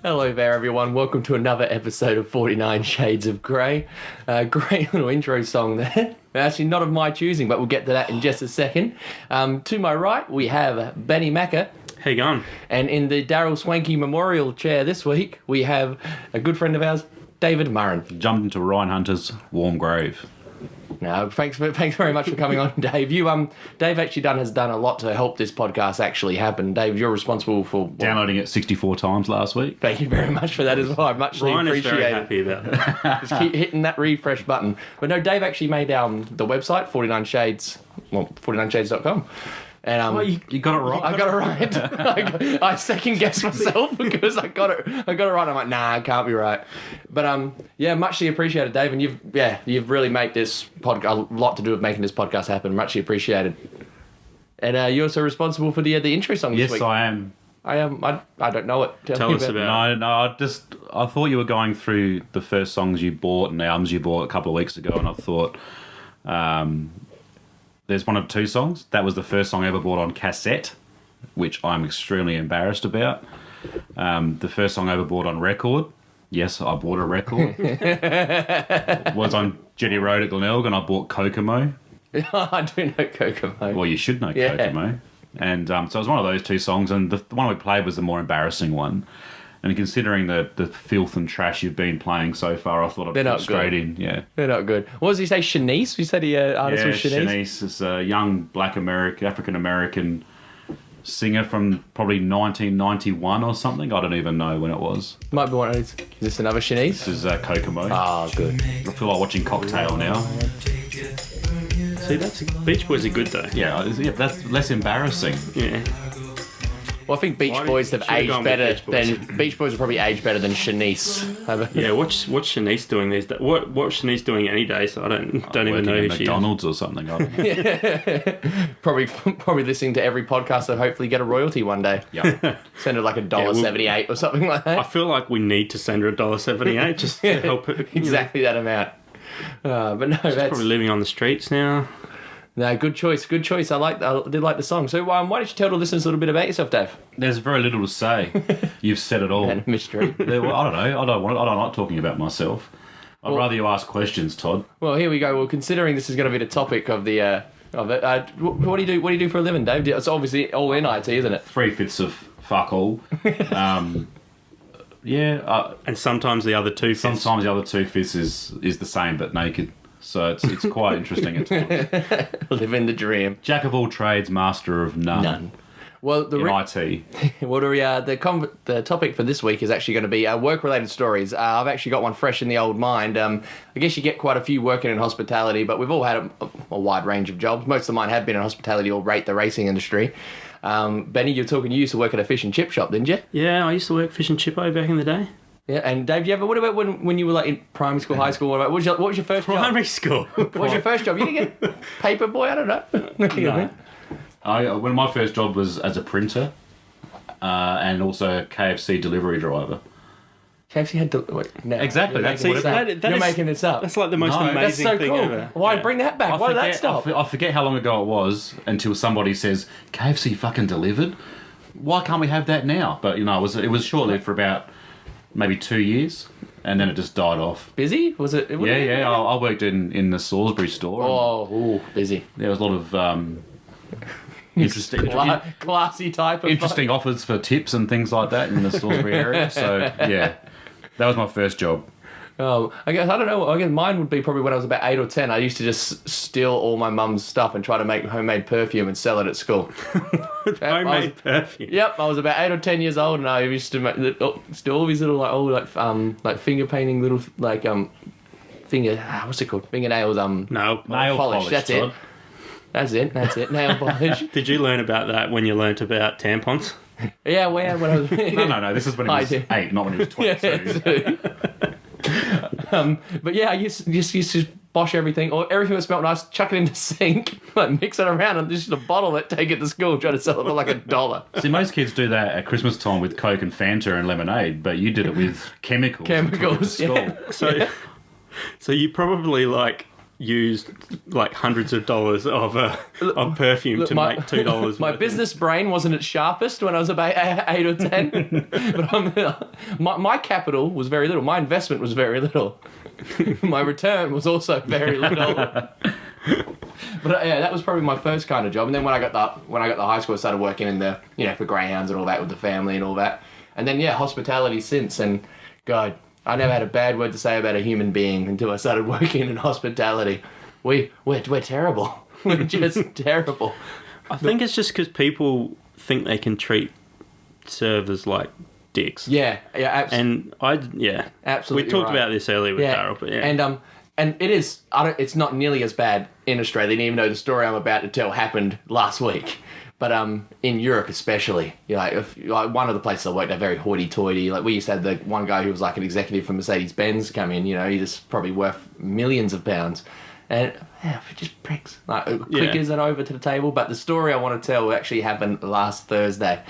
Hello there, everyone. Welcome to another episode of 49 Shades of Grey. Great little intro song there. Actually, not of my choosing, but we'll get to that in just a second. To my right, we have Bennymacca. How you going? And in the Swanky Memorial chair this week, we have a good friend of ours, David Murren. Jumped into Ryan Hunter's warm grave. No, thanks very much for coming on, Dave. Dave actually has done a lot to help this podcast actually happen. Dave, you're responsible for Downloading it 64 times last week. Thank you very much for that as well. I much Ryan appreciate is very it. happy about that. Just keep hitting that refresh button. But no, Dave actually made the website 49 Shades, 49shades.com. And You got it right. I got it right. I second guessed myself because I got it right. I'm like, nah, it can't be right. But yeah, muchly appreciated, Dave. And you've really made this podcast a lot to do with making this podcast happen. Muchly appreciated. And you're also responsible for the intro song this week. Yes, I am. I am. I don't know it. Tell us about it. No, I thought you were going through the first songs you bought and the albums you bought a couple of weeks ago, and I thought there's one of two songs. That was the first song I ever bought on cassette, which I'm extremely embarrassed about. The first song I ever bought on record. Yes, I bought a record. Was on Jetty Road at Glenelg, and I bought Kokomo. I do know Kokomo. Well, you should know Kokomo. And so it was one of those two songs, and the one we played was the more embarrassing one. And considering the filth and trash you've been playing so far, I thought I'd put straight in. Yeah, they're not good. What does he say? Shanice? You said the artist was Shanice? Shanice is a young African American singer from probably 1991 or something. I don't even know when it was. Might be one of these. Is this another Shanice? This is Kokomo. Oh, good. I feel like watching Cocktail now. See, Beach Boys are good though. Yeah, that's less embarrassing. Yeah. Well, I think Beach Boys have aged better than Beach Boys are probably aged better than Shanice. Yeah, what's Shanice doing these days? What's Shanice doing any day? So I don't even know who she is. McDonald's or something. I don't know. Probably listening to every podcast and hopefully get a royalty one day. Yeah. Send her like $1.78 or something like that. I feel like we need to send her $1.78 just to help her. Exactly that amount. But no, She's that's probably living on the streets now. No, good choice. I did like the song. So why don't you tell the listeners a little bit about yourself, Dave? There's very little to say. You've said it all. And mystery. Well, I don't know. I don't like talking about myself. I'd rather you ask questions, Todd. Well, here we go. Well, considering this is going to be the topic of the of it, what do you do? What do you do for a living, Dave? It's obviously all in IT, isn't it? 3/5 of fuck all. Yeah. And sometimes the other 2/5. Sometimes the other 2/5 is the same but naked. So it's quite interesting at times. Living the dream. Jack of all trades, master of none. Well, in IT. Well, the topic for this week is actually going to be work-related stories. I've actually got one fresh in the old mind. I guess you get quite a few working in hospitality, but we've all had a wide range of jobs. Most of mine have been in hospitality or the racing industry. Benny, you used to work at a fish and chip shop, didn't you? Yeah, I used to work fish and chippo back in the day. Yeah, and Dave, what about when you were like in primary school, high school? What was your first job? Primary school. What was your first job? You didn't get paper boy? I don't know. No. When my first job was as a printer, and also a KFC delivery driver. KFC had no. Exactly. You're making this up. That's like the most amazing that's so thing cool. ever. Why bring that back? Why did that stop? I forget how long ago it was until somebody says KFC fucking delivered. Why can't we have that now? But it was short-lived for about maybe 2 years, and then it just died off. Busy? Was it? Yeah. I worked in the Salisbury store. Busy. There was a lot of interesting, classy type of interesting offers for tips and things like that in the Salisbury area. So yeah, that was my first job. Oh, I guess I don't know. I guess mine would be probably when I was about 8 or 10. I used to just steal all my mum's stuff and try to make homemade perfume and sell it at school. Homemade perfume. Yep, I was about 8 or 10 years old, and I used to make all these little like finger painting little what's it called? Fingernails nail polish. That's Todd. it. That's it. Nail polish. Did you learn about that when you learnt about tampons? Yeah, when I was No. This is when he was 8, not when he was 22. But yeah, I used to bosh everything, or everything that smelled nice, chuck it in the sink, like mix it around, and just a bottle it, take it to school, try to sell it for like $1. See, most kids do that at Christmas time with Coke and Fanta and lemonade, but you did it with chemicals. Chemicals, to school. yeah. So you probably used like hundreds of dollars of perfume to make $2. My business brain wasn't its sharpest when I was about 8 or 10. But my capital was very little. My investment was very little. My return was also very little. But yeah, that was probably my first kind of job. And then when I got to high school, I started working in the, for Greyhounds and all that with the family and all that. And then, hospitality since. And God, I never had a bad word to say about a human being until I started working in hospitality. We're terrible. We're just terrible. I think it's just because people think they can treat servers like dicks. Yeah, absolutely. And absolutely. We talked right. about this earlier with Daryl, but yeah. And it is. It's not nearly as bad in Australia, even though the story I'm about to tell happened last week. But in Europe especially, one of the places I worked at, very hoity-toity. Like we used to have the one guy who was like an executive from Mercedes-Benz come in. He just probably worth millions of pounds, and just pricks. Like clickers and over to the table. But the story I want to tell actually happened last Thursday.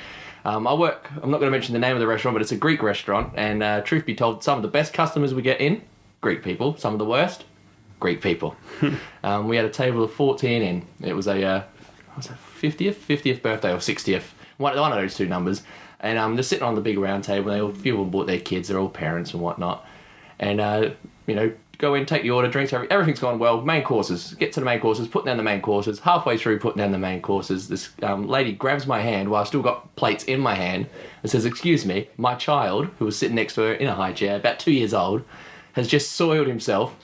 I'm not going to mention the name of the restaurant, but it's a Greek restaurant. And truth be told, some of the best customers we get in, Greek people. Some of the worst, Greek people. We had a table of 14 in. It was a 50th birthday or 60th, one of those two numbers, and they're sitting on the big round table. A few of them brought their kids. They're all parents and whatnot, and go in, take the order, drinks, everything's gone well. Main courses, get to the main courses, put down the main courses. Halfway through putting down the main courses, this lady grabs my hand while I still got plates in my hand and says, "Excuse me, my child," who was sitting next to her in a high chair, about 2 years old, has just soiled himself.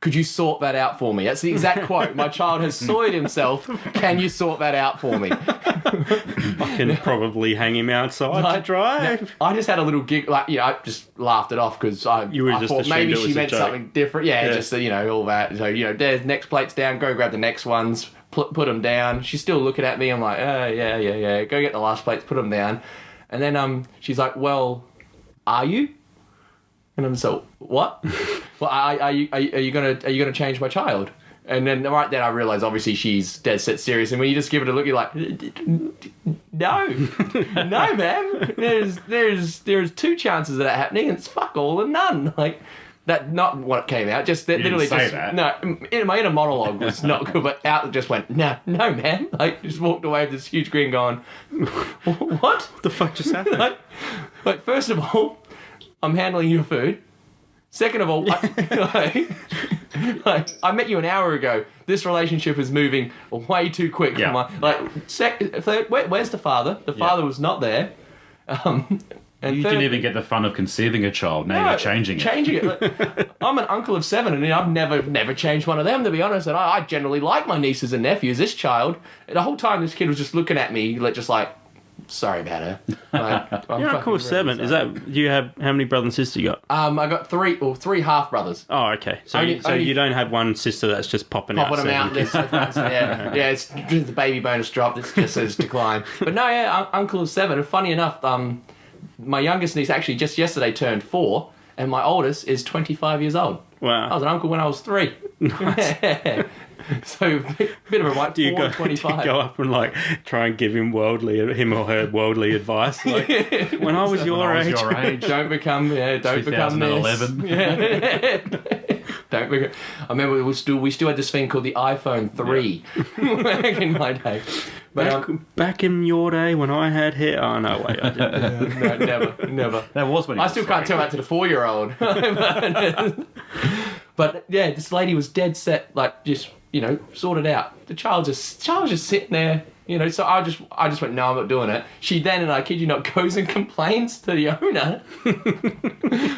Could you sort that out for me? That's the exact quote. My child has soiled himself. Can you sort that out for me? I can probably hang him outside to dry. I just had a little gig, I just laughed it off because I thought maybe she meant something different. Yeah, just all that. So there's next plates down. Go grab the next ones. Put them down. She's still looking at me. I'm like, yeah. Go get the last plates. Put them down. And then she's like, well, are you? And I'm so, what? Well, are you gonna change my child? And then right then I realised obviously she's dead set serious. And when you just give it a look, you're like, no, ma'am. There's two chances of that happening, and it's fuck all and none. Like that, not what came out. Just that literally didn't say just that. no. In my inner monologue was not good, but out just went no, ma'am. Like just walked away with this huge grin, going, what The fuck just happened? like first of all, I'm handling your food. Second of all, I met you an hour ago. This relationship is moving way too quick. Yeah. Where's the father? The father was not there. And you didn't even get the fun of conceiving a child. Now you're changing it. Like, I'm an uncle of 7, and I've never changed one of them, to be honest. And I generally like my nieces and nephews. This child, the whole time, this kid was just looking at me, just like, sorry about her. Like, You're uncle of 7. Is that, do you have, how many brothers and sisters you got? I got three half brothers. Oh, okay. So you don't have one sister that's just popping out. Popping them out. It's the baby bonus drop. This just says decline. But no, uncle of 7. And funny enough, my youngest niece actually just yesterday turned 4, and my oldest is 25 years old. Wow. I was an uncle when I was 3. Nice. So bit of a right. Do you go up and try and give him or her worldly advice? Like, when I was your age, don't become this. 2011. Yeah. Don't become. I remember we still had this thing called the iPhone 3 back in my day. But back in your day when I had hair. Oh no, wait, I didn't. No, never. That was when I still can't tell that to the 4-year-old. But yeah, this lady was dead set, just sorted out. The child was just sitting there, So I just went, no, I'm not doing it. She then, and I kid you not, goes and complains to the owner.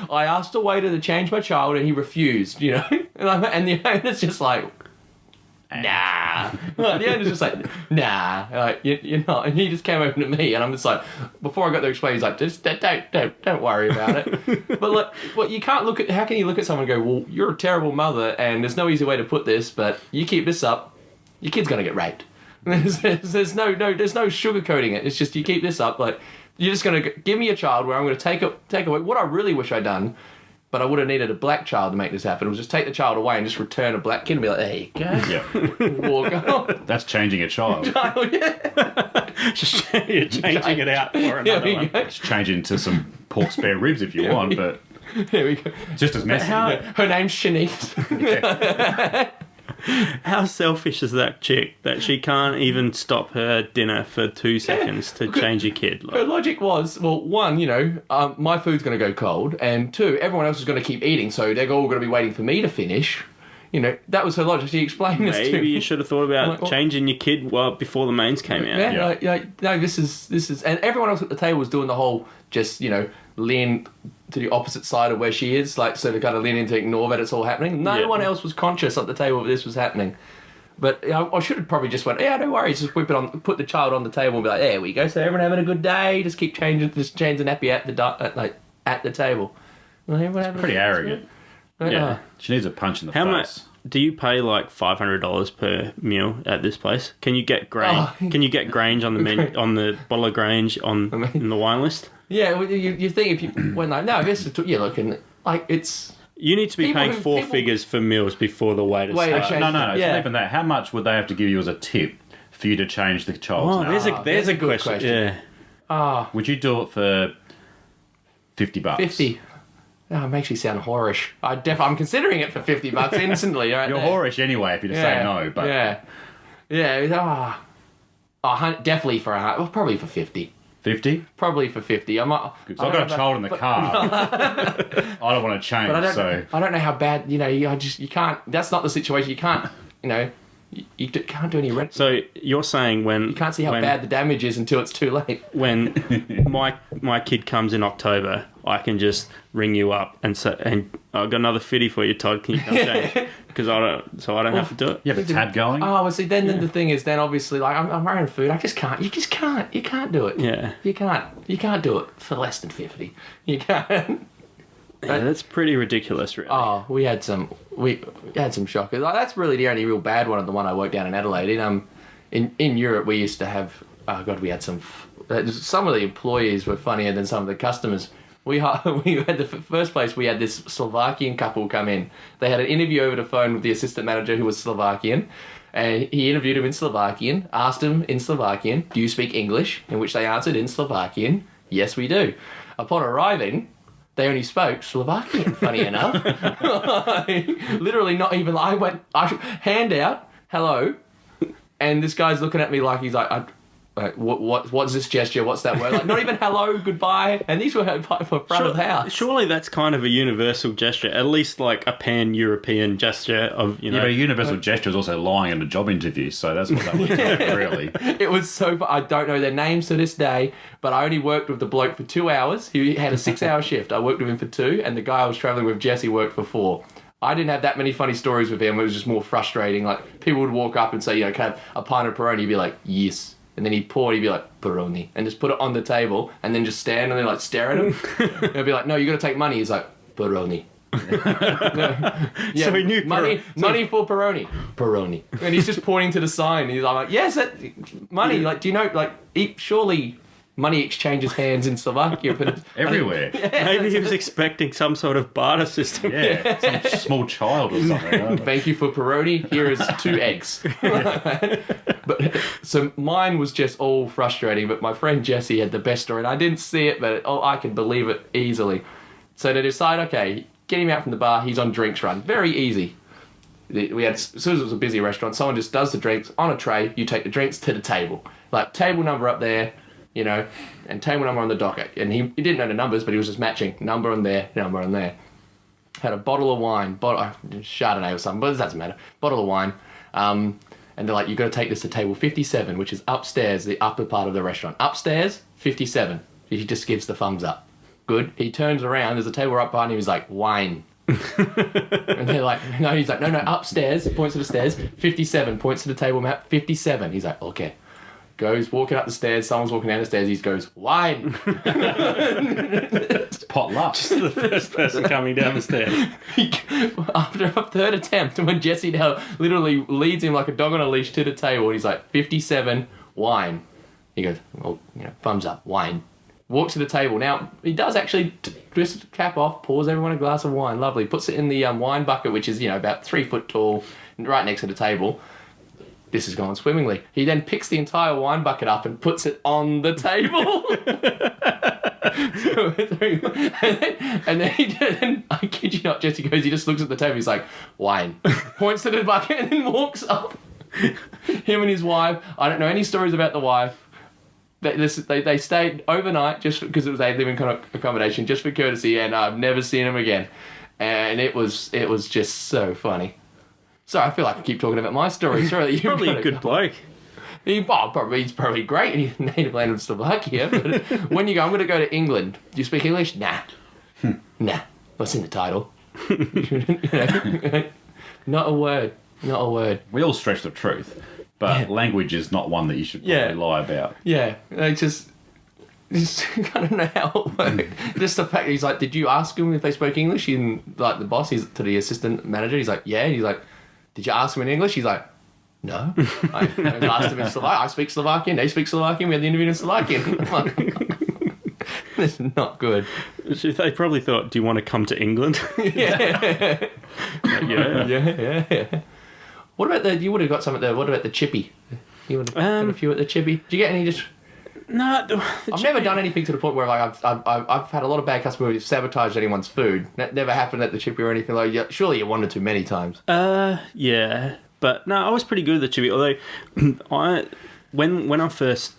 I asked the waiter to change my child, and he refused. And the owner's just like, nah. The owner's just like, nah. You're not. And he just came over to me, and I'm just like, before I got to explain, he's like, just don't worry about it. But you can't look at. How can you look at someone and go, well, you're a terrible mother, and there's no easy way to put this, but you keep this up, your kid's gonna get raped. There's no sugarcoating it. It's just you keep this up, you're just gonna give me a child where I'm gonna take away. What I really wish I'd done. But I would have needed a black child to make this happen. It was just take the child away and just return a black kid and be like, there you go. Yeah. Walk on. That's changing a child. You're changing it out for another one. It's changing to some pork spare ribs if you want, but there we go. Just as messy. Her name's Shanice. How selfish is that chick that she can't even stop her dinner for 2 seconds to change your kid? Her logic was, well, one, my food's going to go cold, and two, everyone else is going to keep eating, so they're all going to be waiting for me to finish. That was her logic. She explained this to me. Maybe you should have thought about changing your kid before the mains came out. No, this is, and everyone else at the table was doing the whole just, lean to the opposite side of where she is, like, so to kind of lean in to ignore that it's all happening. No one else was conscious at the table that this was happening. But I should have probably just went, yeah, no worries, just whip it on, put the child on the table and be like, there we go, so everyone having a good day, just keep change the nappy at the table. It's pretty arrogant. Yeah. She needs a punch in the face. How much do you pay, like $500 per meal at this place? Can you get Grange? Can you get Grange on the menu, on the bottle of Grange in the wine list? Yeah, you think if you went like, no, this is you're looking like it's. You need to be paying four figures for meals before the waiter starts. No, it's not even that. How much would they have to give you as a tip for you to change the child's name? There's a good question. Yeah. Would you do it for $50? 50. Oh, it makes me sound whorish. I'm considering it for $50 instantly. Right You're there. whorish anyway if you just say no. But yeah. Definitely for probably for 50. 50? Probably for 50. I've got a child in the car. I don't want to change. But I don't know how bad. You can't. That's not the situation. You can't. You can't do any rent. So you're saying when you can't see how bad the damage is until it's too late. When my kid comes in October, I can just ring you up and say, and I've got another fitty for you, Todd. Can you come change? Because I don't have to do it. You have a tab going. Oh, well, see, then the thing is, then obviously, like I'm wearing food. I just can't. You just can't. You can't do it. Yeah. You can't. You can't do it for less than 50. You can't. Yeah, that's pretty ridiculous, really. Oh, we had some shockers. Like, that's really the only real bad one of the one I worked down in Adelaide. In Europe, we used to have. Oh God, we had some of the employees were funnier than some of the customers. We had the first place. We had this Slovakian couple come in. They had an interview over the phone with the assistant manager who was Slovakian, and he interviewed him in Slovakian. Asked him in Slovakian, "Do you speak English?" In which they answered in Slovakian, "Yes, we do." Upon arriving, they only spoke Slovakian, funny enough. Literally not even... hand out, hello, and this guy's looking at me like he's like, what's this gesture? What's that word? Like, not even hello, goodbye. And these were for front of the house. Surely that's kind of a universal gesture, at least like a pan-European gesture of, Yeah, but a universal gesture is also lying in a job interview, so that's what that was really. It was so... I don't know their names to this day, but I only worked with the bloke for 2 hours. He had a 6-hour shift. I worked with him for 2, and the guy I was travelling with, Jesse, worked for 4. I didn't have that many funny stories with him. It was just more frustrating. Like, people would walk up and say, can I have a pint of Peroni? He'd be like, yes. And then he'd pour it, he'd be like, Peroni. And just put it on the table and then just stand and then like stare at him. They'd be like, no, you got to take money. He's like, Peroni. So he knew money for Peroni. Peroni. And he's just pointing to the sign. He's like, yes, money. Like, do you know, like, surely money exchanges hands in Slovakia. But everywhere. Maybe he was expecting some sort of barter system. Yeah, some small child or something. Thank you for Peroni. Here is 2 eggs. But so mine was just all frustrating. But my friend Jesse had the best story, and I didn't see it, but I could believe it easily. So they decide, okay, get him out from the bar. He's on drinks run. Very easy. We had, as soon as it was a busy restaurant, someone just does the drinks on a tray. You take the drinks to the table, like table number up there. And table number on the docket. And he didn't know the numbers, but he was just matching number on there, number on there. Had a bottle of wine, Chardonnay or something, but it doesn't matter. Bottle of wine. And they're like, you've got to take this to table 57, which is upstairs, the upper part of the restaurant. Upstairs, 57. He just gives the thumbs up. Good. He turns around, there's a table right behind him, he's like, wine. And they're like, no, he's like, no, upstairs, points to the stairs, 57, points to the table map, 57. He's like, okay. Goes walking up the stairs, someone's walking down the stairs, he goes, wine! It's potluck. Just the first person coming down the stairs. After a third attempt, when Jesse now literally leads him like a dog on a leash to the table, and he's like, 57, wine. He goes, well, thumbs up, wine. Walks to the table. Now, he does actually twist the cap off, pours everyone a glass of wine, lovely, puts it in the wine bucket, which is, about 3 foot tall, right next to the table. This is going swimmingly. He then picks the entire wine bucket up and puts it on the table. and then I kid you not, Jesse goes, he just looks at the table, he's like, wine. Points to the bucket and then walks up. Him and his wife. I don't know any stories about the wife. They stayed overnight just because they live in accommodation, just for courtesy, and I've never seen him again. And it was just so funny. So I feel like I keep talking about my story. Sorry, that Probably a good bloke. He's probably great, and he's native land of Slovakia. But when you go, I'm going to go to England. Do you speak English? Nah. Nah. What's in the title? Not a word. Not a word. We all stretch the truth, but language is not one that you should probably lie about. Yeah, I just I don't know how it worked. Just the fact that he's like, did you ask him if they spoke English? And like the boss, he's to the assistant manager. He's like, yeah. And he's like, did you ask him in English? He's like, no. I asked him in Slovakian. I speak Slovakian. They speak Slovakian. We had the interview in Slovakian. I'm like, this is not good. They probably thought, do you want to come to England? Yeah. Yeah. What about you would have got some at the, what about the chippy? You would have got a few at the chippy. Did you get any just... No. I've never done anything to the point where like I've had a lot of bad customers who've sabotaged anyone's food. That never happened at the chippy or anything like that. Surely you wanted to many times. Yeah. But no, I was pretty good at the chippy. Although, when I first...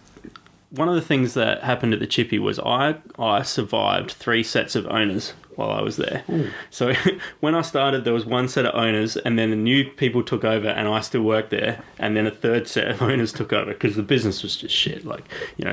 One of the things that happened at the chippy was I survived 3 sets of owners while I was there. Ooh. So when I started, there was 1 set of owners, and then the new people took over, and I still worked there, and then a 3rd set of owners took over because the business was just shit, like,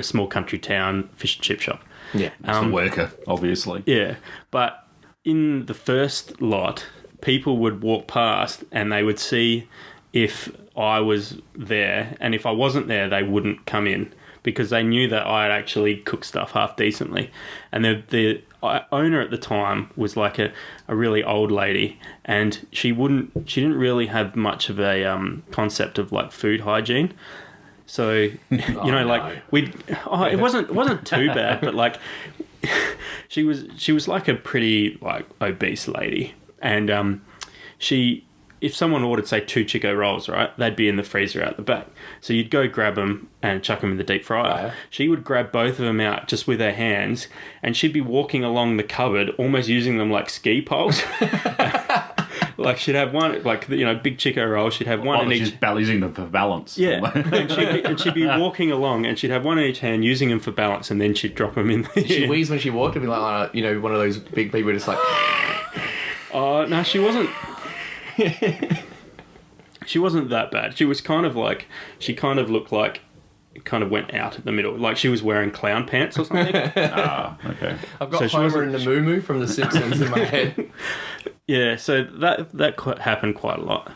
small country town fish and chip shop. Yeah, it's the worker, obviously. Yeah, but in the first lot, people would walk past and they would see if I was there, and if I wasn't there, they wouldn't come in, because they knew that I had actually cooked stuff half decently. And the owner at the time was like a really old lady, and she didn't really have much of a concept of like food hygiene. So it wasn't too bad, but like she was like a pretty like obese lady, and if someone ordered, say, 2 Chico rolls, right, they'd be in the freezer out the back. So you'd go grab them and chuck them in the deep fryer. Oh, yeah. She would grab both of them out just with her hands, and she'd be walking along the cupboard, almost using them like ski poles. Like she'd have one, like, big Chico roll, she'd have one in each... She's using them for balance. Yeah, and she'd be walking along, and she'd have one in each hand, using them for balance, and then she'd drop them in there. She wheezed when she walked, and be like, one of those big people just like... Oh, no, she wasn't... She wasn't that bad. She was kind of like, she kind of looked like it kind of went out in the middle, like she was wearing clown pants or something. Okay. I've got Homer and the Moo Moo from The Simpsons in my head. Yeah, so that happened quite a lot.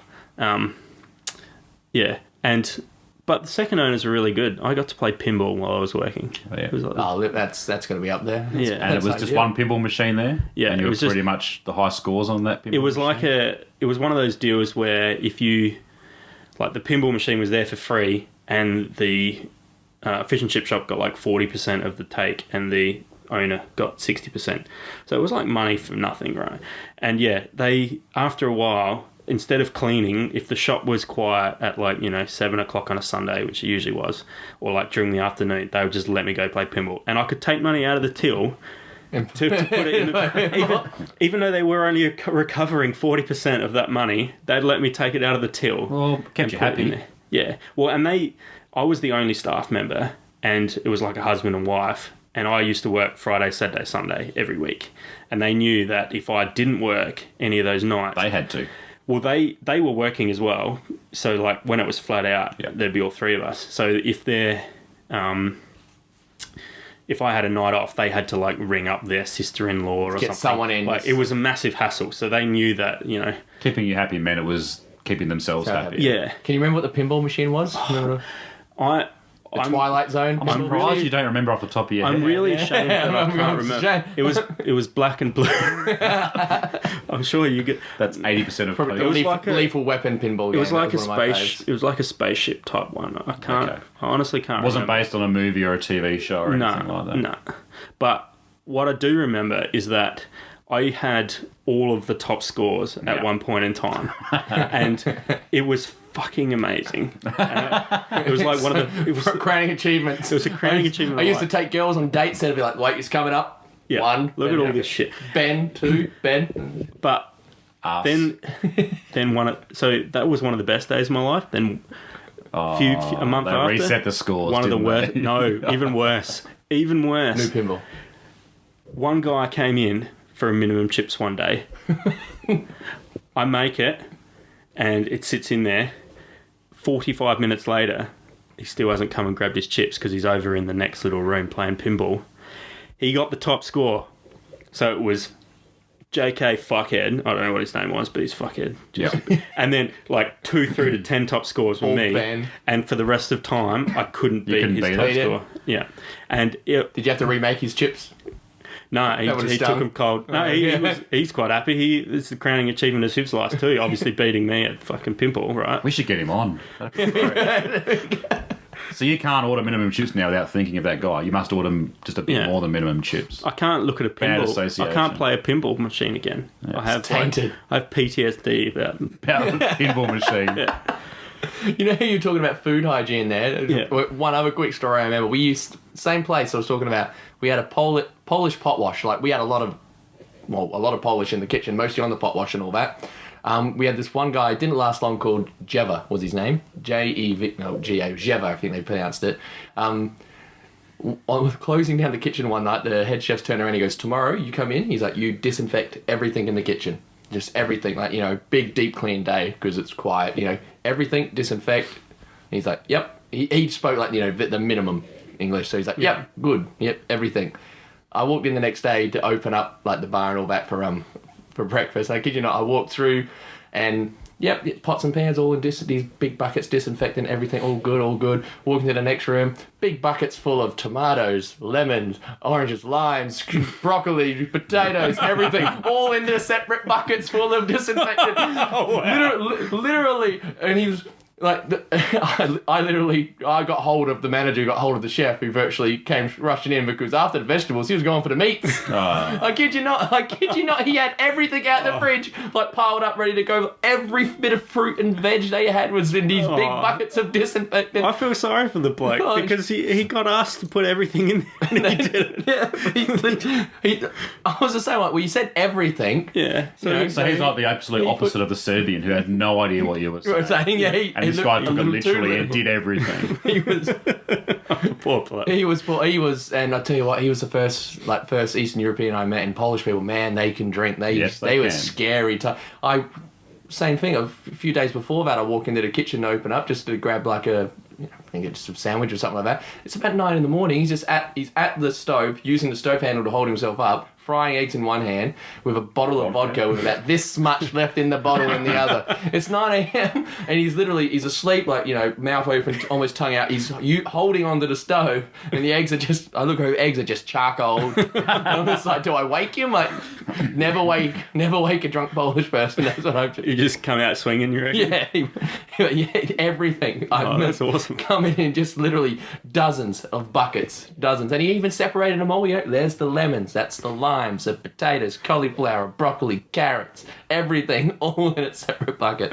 But the second owners are really good. I got to play pinball while I was working. Oh, yeah. It was like, that's going to be up there. Yeah, and it was just one pinball machine there. Yeah, and it was pretty much the high scores on that pinball. It was machine. It was one of those deals where if you, like, the pinball machine was there for free, and the fish and chip shop got like 40% of the take, and the owner got 60%. So it was like money for nothing, right? And yeah, they, after a while, instead of cleaning, if the shop was quiet at 7 o'clock on a Sunday, which it usually was, or like during the afternoon, they would just let me go play pinball. And I could take money out of the till to put it in the... even though they were only recovering 40% of that money, they'd let me take it out of the till. Well, kept you happy. Yeah. Well, and I was the only staff member, and it was like a husband and wife, and I used to work Friday, Saturday, Sunday every week. And they knew that if I didn't work any of those nights... They had to. Well, they were working as well. So, like, when it was flat out, there'd be all 3 of us. So if I had a night off, they had to, like, ring up their sister-in-law or something. Get someone in. Like, it was a massive hassle. So they knew that, Keeping you happy meant it was keeping themselves happy. Yeah. Can you remember what the pinball machine was? Twilight Zone. I'm surprised you don't remember off the top of your head. I'm really ashamed that I can't remember. It was black and blue. I'm sure you get. That's 80% of probably people. Lethal Weapon pinball. It was like a space. It was like a spaceship type one. I can't. Okay. I honestly can't. It wasn't remember. Based on a movie or a TV show or anything like that. No. But what I do remember is that I had all of the top scores at one point in time, and it was fucking amazing. It was like one of the crowning achievements. It was a crowning achievement. I used to take girls on dates and be like, "Wait, it's coming up." Yeah, one. Look at all this shit. Ben, two, Ben. But Us. then so that was one of the best days of my life. Then a month they after, reset the scores. one of the worst. They? No, even worse. Even worse. New pinball. One guy came in for a minimum chips one day. I make it, and it sits in there. 45 minutes later, he still hasn't come and grabbed his chips because he's over in the next little room playing pinball. He got the top score. So it was JK Fuckhead. I don't know what his name was, but he's Fuckhead. Yep. And then like 2 through to 10 top scores were All me. Ben. And for the rest of time, I couldn't beat his top it? score. Yeah. And Did you have to remake his chips? no, That would've he took stung. him cold. No, Oh, he yeah. was, he's quite happy. It's the crowning achievement of his life too. Obviously beating me at fucking pinball, right? We should get him on. That'd be great. So you can't order minimum chips now without thinking of that guy. You must order them just a bit Yeah. more than minimum chips. I can't look at a Bad pinball. I association. can't play a pinball machine again. I have tainted. I have PTSD about. About the pinball machine. Yeah. You know how you're talking about food hygiene there? Yeah. One other quick story I remember. We used, same place I was talking about, we had a Polish pot wash. Like, we had a lot of Polish in the kitchen, mostly on the pot wash and all that. We had this one guy, didn't last long, called Jeva was his name. Jeva, I think they pronounced it. On closing down the kitchen one night, the head chef's turned around and he goes, "Tomorrow you come in," he's like, "you disinfect everything in the kitchen. Just everything, like, you know, big deep clean day because it's quiet, you know, everything disinfect." And he's like, "Yep." He spoke like, you know, the minimum English, so he's like, "Yep, good, yep, everything." I walked in the next day to open up like the bar and all that for breakfast. I kid you not, I walked through and yep, pots and pans all in these big buckets, disinfecting everything, all good. Walking to the next room, big buckets full of tomatoes, lemons, oranges, limes, broccoli, potatoes, everything, all in their separate buckets full of disinfectant. Oh, wow. Literally, and he was like, I got hold of the manager, got hold of the chef, who virtually came rushing in because after the vegetables, he was going for the meats. I kid you not, he had everything out the fridge, like piled up, ready to go. Every bit of fruit and veg they had was in these big buckets of disinfectant. I feel sorry for the bloke Oh, because he got asked to put everything in there and he did it. I was the same, like, well, you said everything. Yeah. You know, So he's like the absolute opposite of the Serbian who had no idea what you were You were saying. saying, yeah, And this guy looked took a it little too literally and literal. did everything. He was, Poor bloke. he was, and I tell you what, he was the first Eastern European I met. And Polish people, man, they can drink. Yes, They they were can. scary. Same thing. A few days before that, I walk into the kitchen to open up just to grab like I think it's a sandwich or something like that. It's about 9 a.m. He's at the stove, using the stove handle to hold himself up, frying eggs in one hand with a bottle of vodka with about this much left in the bottle in the other. It's 9 a.m. and he's asleep, like, you know, mouth open, almost tongue out. He's holding onto the stove, and the eggs are just, I look over, eggs are just charcoal. I'm just like, do I wake him? Like, never wake a drunk Polish person. That's what I'm You just come out swinging, you reckon? yeah, everything. Oh, that's awesome. Coming in just literally dozens of buckets, and he even separated them all. You know, there's the lemons, that's the limes, the potatoes, cauliflower, broccoli, carrots, everything, all in a separate bucket.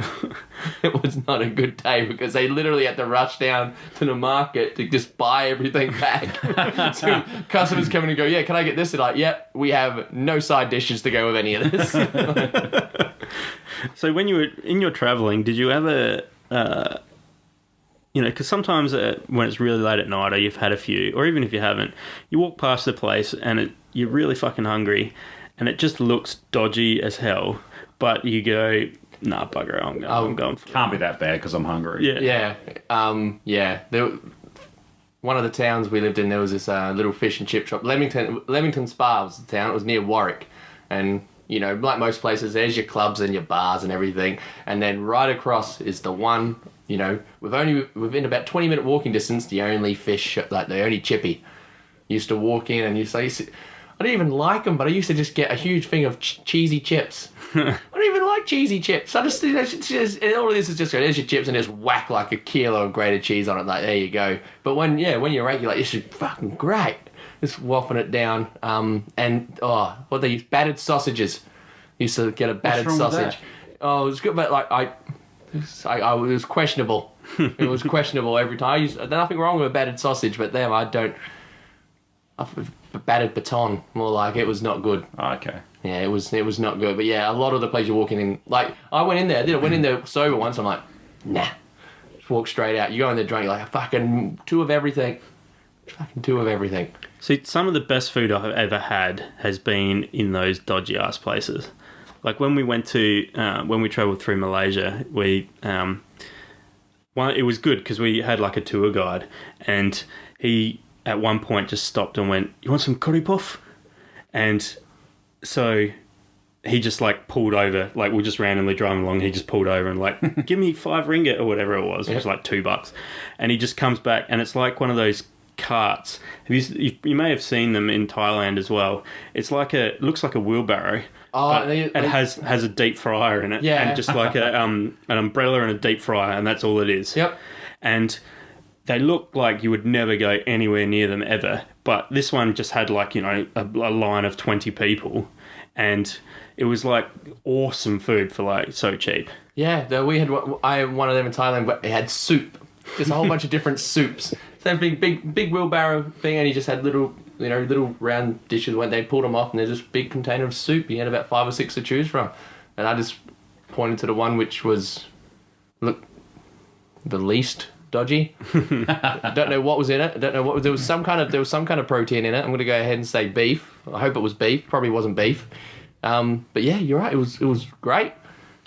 It was not a good day because they literally had to rush down to the market to just buy everything back. So customers come in and go, "Yeah, can I get this?" They're like, "Yep, we have no side dishes to go with any of this." So when you were in your travelling, did you ever, because sometimes when it's really late at night or you've had a few, or even if you haven't, you walk past the place and you're really fucking hungry and it just looks dodgy as hell, but you go, "Nah, bugger it, I'm going for it." Can't be that bad because I'm hungry. Yeah. One of the towns we lived in, there was this little fish and chip shop. Leamington Spa was the town. It was near Warwick, and you know, like most places, there's your clubs and your bars and everything, and then right across is the one. You know, within about 20-minute walking distance, the only fish, like the only chippy. Used to walk in and I didn't even like them, but I used to just get a huge thing of cheesy chips. I don't even like cheesy chips. I just all of this is just go, there's your chips and just whack like a kilo of grated cheese on it. Like, there you go. But when you're regular, it's just fucking great. just waffing it down. And what they use, battered sausages. Used to get a battered wrong with sausage. that? Oh, it was good, but it was questionable. It was questionable every time. There's nothing wrong with a battered sausage, but them I don't. Battered baton, more like it was not good. Oh, okay. Yeah, it was not good. But yeah, a lot of the places you're walking in, like I went in there, went in there sober once. I'm like, nah, just walk straight out. You go in there drunk, you're like, fucking two of everything. See, some of the best food I've ever had has been in those dodgy ass places. Like when we went to when we travelled through Malaysia, it was good because we had like a tour guide, and he at one point just stopped and went, "You want some curry puff?" And so he just like pulled over, like we're just randomly driving along. He just pulled over and like, "Give me 5 ringgit or whatever it was." It was like $2, and he just comes back, and it's like one of those carts. You may have seen them in Thailand as well. It's like it looks like a wheelbarrow. Oh, it has a deep fryer in it, yeah, and just like an umbrella and a deep fryer, and that's all it is. Yep. And they look like you would never go anywhere near them ever. But this one just had like, a line of 20 people, and it was like awesome food for like so cheap. Yeah, we had one of them in Thailand, but it had soup, just a whole bunch of different soups. So big wheelbarrow thing, and he just had little round dishes. When they pulled them off, and there's this big container of soup. He had about 5 or 6 to choose from, and I just pointed to the one which was the least dodgy. Don't know what was in it. Don't know what there was some kind of protein in it. I'm going to go ahead and say beef. I hope it was beef. Probably wasn't beef. But yeah, you're right. It was great.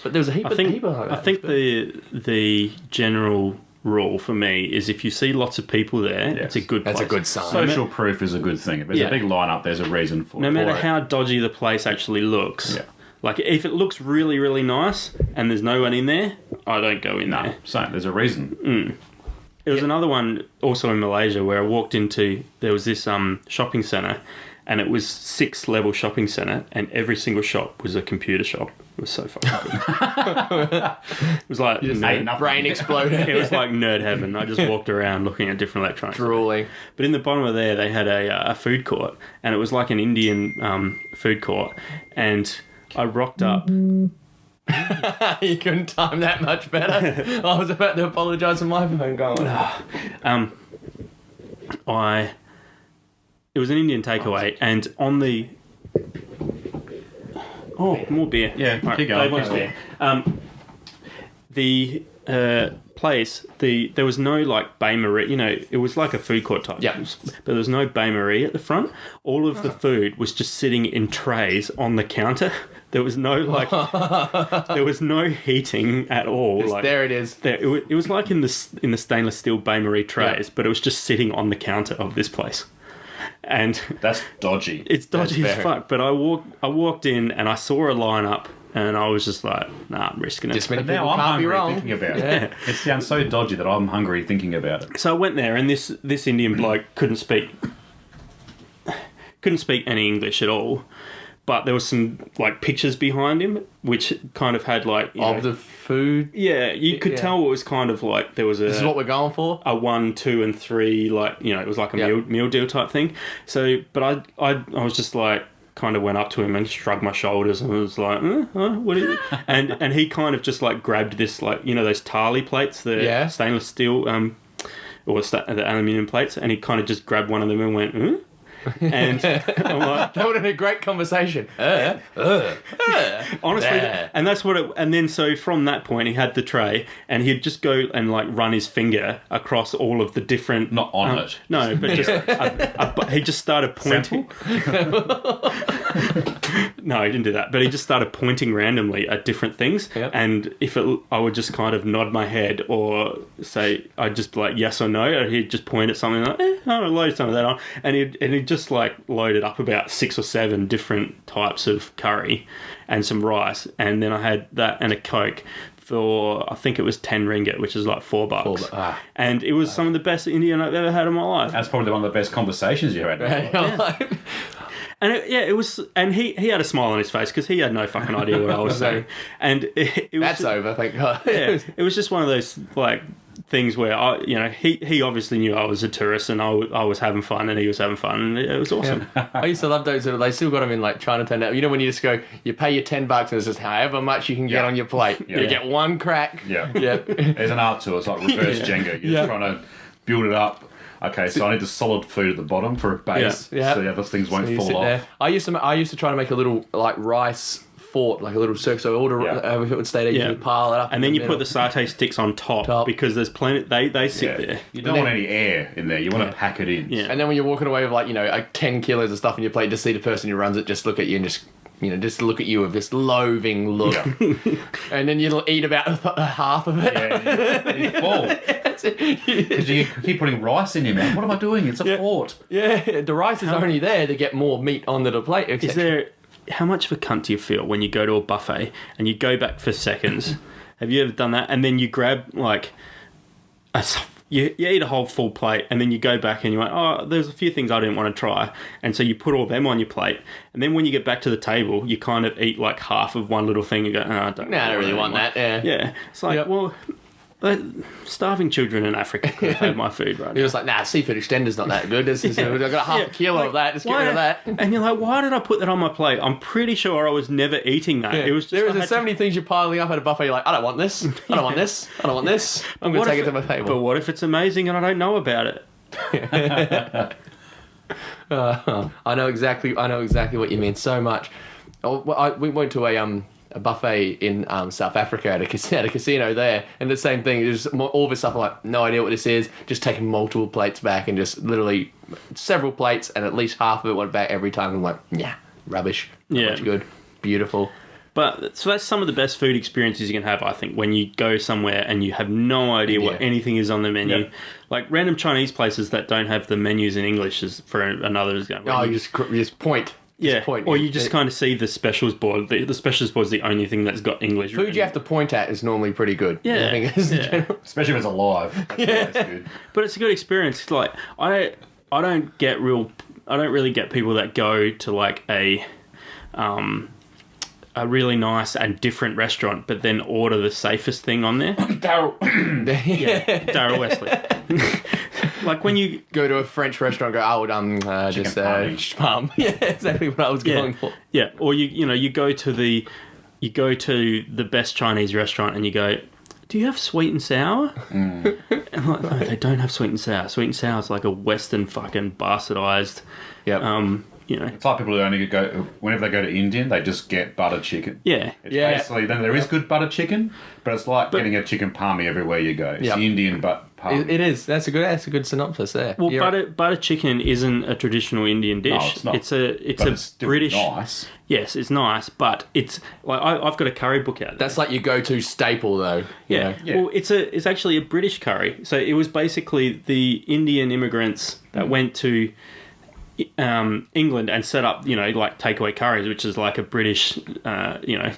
But there was a heap of people. I think the general rule for me is if you see lots of people there, it's a good place. That's a good sign. Social proof is a good thing. If there's a big lineup, there's a reason for it. No matter how dodgy the place actually looks. Yeah. Like, if it looks really, really nice and there's no one in there, I don't go in there. So there's a reason. There was another one also in Malaysia where I walked into, there was this shopping centre, and it was 6-level shopping centre, and every single shop was a computer shop. It was so fucking good. It was like brain exploded. It was like nerd heaven. I just walked around looking at different electronics. Drooling. But in the bottom of there, they had a food court, and it was like an Indian food court, and I rocked up. You couldn't time that much better. I was about to apologise for my phone going. It was an Indian takeaway, and on the more beer. Yeah, right, keep going. beer. The place, there was no like bain marie. It was like a food court type. Yeah. But there was no bain marie at the front. All of the food was just sitting in trays on the counter. There was no there was no heating at all. Like, there it is. It was like in the stainless steel bain marie trays, but it was just sitting on the counter of this place. And that's dodgy. It's dodgy as fuck. But I walked in and I saw a lineup, and I was just like, nah, I'm risking it. But now I'm hungry thinking about it. It sounds so dodgy that I'm hungry thinking about it. So I went there, and this Indian bloke couldn't speak any English at all. But there was some like pictures behind him, which kind of had like the food. Yeah, you could tell it was kind of like there was a. This is what we're going for. A 1, 2, and 3, like it was like a meal deal type thing. So, but I was just like kind of went up to him and shrugged my shoulders and was like, what is it? and he kind of just like grabbed this like those Tali plates, the stainless steel or the aluminium plates, and he kind of just grabbed one of them and went. And I'm like, that would have been a great conversation. Honestly, and that's what it. And then so from that point, he had the tray, and he'd just go and like run his finger across all of the different. Not on it. No, but just he just started pointing. No, he didn't do that. But he just started pointing randomly at different things, and I would just kind of nod my head or say I'd just like yes or no, or he'd just point at something like, I'll load some of that on, and he'd just like loaded up about 6 or 7 different types of curry and some rice, and then I had that and a Coke for I think it was 10 ringgit, which is like $4. And it was some of the best Indian I've ever had in my life. That's probably one of the best conversations you had. And it was, and he had a smile on his face because he had no fucking idea what I was saying. And it was that's over, thank God. Yeah, it was just one of those like things where he obviously knew I was a tourist and I was having fun and he was having fun and it was awesome. Yeah. I used to love those. They still got them in like Chinatown. You know when you just go, you pay your $10 and it's just however much you can get on your plate. Yeah. You get one crack. Yeah. Yeah. There's an art to it. It's like reverse Jenga. You're just trying to build it up. Okay, so I need the solid food at the bottom for a base, Yeah. so the other things won't You fall sit off. there. I used to try to make a little like rice fort, like a little circle, so all if it would stay there, you could pile it up. And then you put the satay sticks on top. Because there's plenty. They sit there. You don't want any air in there. You want to pack it in. Yeah. And then when you're walking away with like 10 kilos of stuff in your plate, just see the person who runs it just look at you and just look at you with this loathing look. Yeah. And then you'll eat about half of it. Yeah, you fall. Because you keep putting rice in your mouth. What am I doing? It's a fort. Yeah, the rice is only there to get more meat onto the plate. Is there... How much of a cunt do you feel when you go to a buffet and you go back for seconds? Have you ever done that? And then you grab like you eat a whole full plate and then you go back and you went, oh, there's a few things I didn't want to try. And so you put all them on your plate. And then when you get back to the table, you kind of eat like half of one little thing. You go, oh, I don't really want that. Yeah. Yeah. It's like, well... starving children in Africa could have had my food right now. You're just like, nah, seafood extender's not that good. I've got half a kilo of that. Just get rid of that. And you're like, why did I put that on my plate? I'm pretty sure I was never eating that. It was just there was so many things you're piling up at a buffet. You're like, I don't want this. I don't want this. I don't want this. I'm going to take it to my table. But what if it's amazing and I don't know about it? I know exactly what you mean so much. We went to a buffet in South Africa at a casino there, and the same thing. There's all this stuff. I'm like, no idea what this is. Just taking multiple plates back and just literally several plates, and at least half of it went back every time. I'm like, yeah, rubbish. Not much good. Beautiful. But so that's some of the best food experiences you can have, I think, when you go somewhere and you have no idea what anything is on the menu. Yep. Like random Chinese places that don't have the menus in English is for another. You just point. Or you just kind of see the specials board. The specials board is the only thing that's got English. Food you have to point at is normally pretty good. Yeah, especially if it's alive. That's good. But it's a good experience. It's like I don't really get people that go to like a really nice and different restaurant, but then order the safest thing on there. Daryl Wesley. Like when you go to a French restaurant, just palm. Yeah, exactly what I was going for. Yeah, or you go to the best Chinese restaurant and you go, do you have sweet and sour? And like, no, they don't have sweet and sour. Sweet and sour is like a Western fucking bastardized. Yep. It's like people who only go whenever they go to Indian, they just get butter chicken. Yeah. Basically, then there is good butter chicken, but it's like getting a chicken palmy everywhere you go. It's the Indian palmy. It is. That's a good synopsis there. Well, butter chicken isn't a traditional Indian dish. No, it's not. It's British. Nice. Yes, it's nice, but it's like I've got a curry book out there. That's like your go-to staple, though. Yeah. Well, it's actually a British curry. So it was basically the Indian immigrants that went to England and set up, like takeaway curries, which is like a British,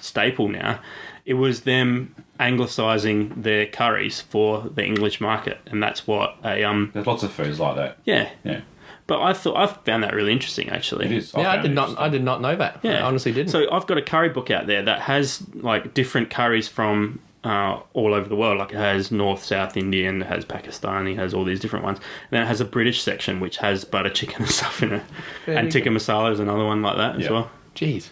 staple now. It was them anglicising their curries for the English market, and that's what There's lots of foods like that. Yeah. Yeah. But I found that really interesting, actually. It is. I did not know that. Yeah. I honestly didn't. So I've got a curry book out there that has like different curries from all over the world. Like it has North, South Indian, it has Pakistani, it has all these different ones. And then it has a British section which has butter chicken and stuff in it. And tikka masala is another one like that as well. Jeez.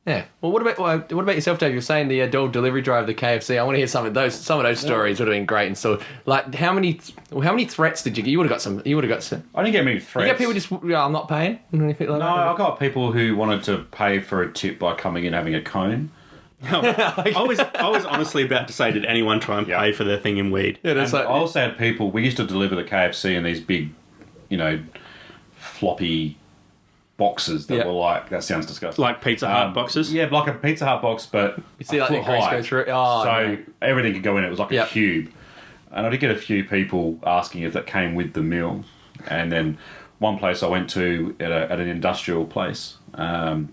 Yeah. Well, what about yourself, Dave? You're saying the dog delivery driver of the KFC. I want to hear some of those stories would have been great. And so, like, how many threats did you get? You would have got some. I didn't get many threats. You get people just, I'm not paying. Anything like that? I got people who wanted to pay for a tip by coming in and having a cone. I was honestly about to say, did anyone try and pay for their thing in weed? Yeah, that's I also had people. We used to deliver the KFC in these big, floppy boxes that were like, that sounds disgusting. Like Pizza Hut boxes? Yeah, like a Pizza Hut box, but you see, like the grease go through it. Oh, so everything could go in. It was like a cube. And I did get a few people asking if that came with the meal. And then one place I went to at an industrial place, they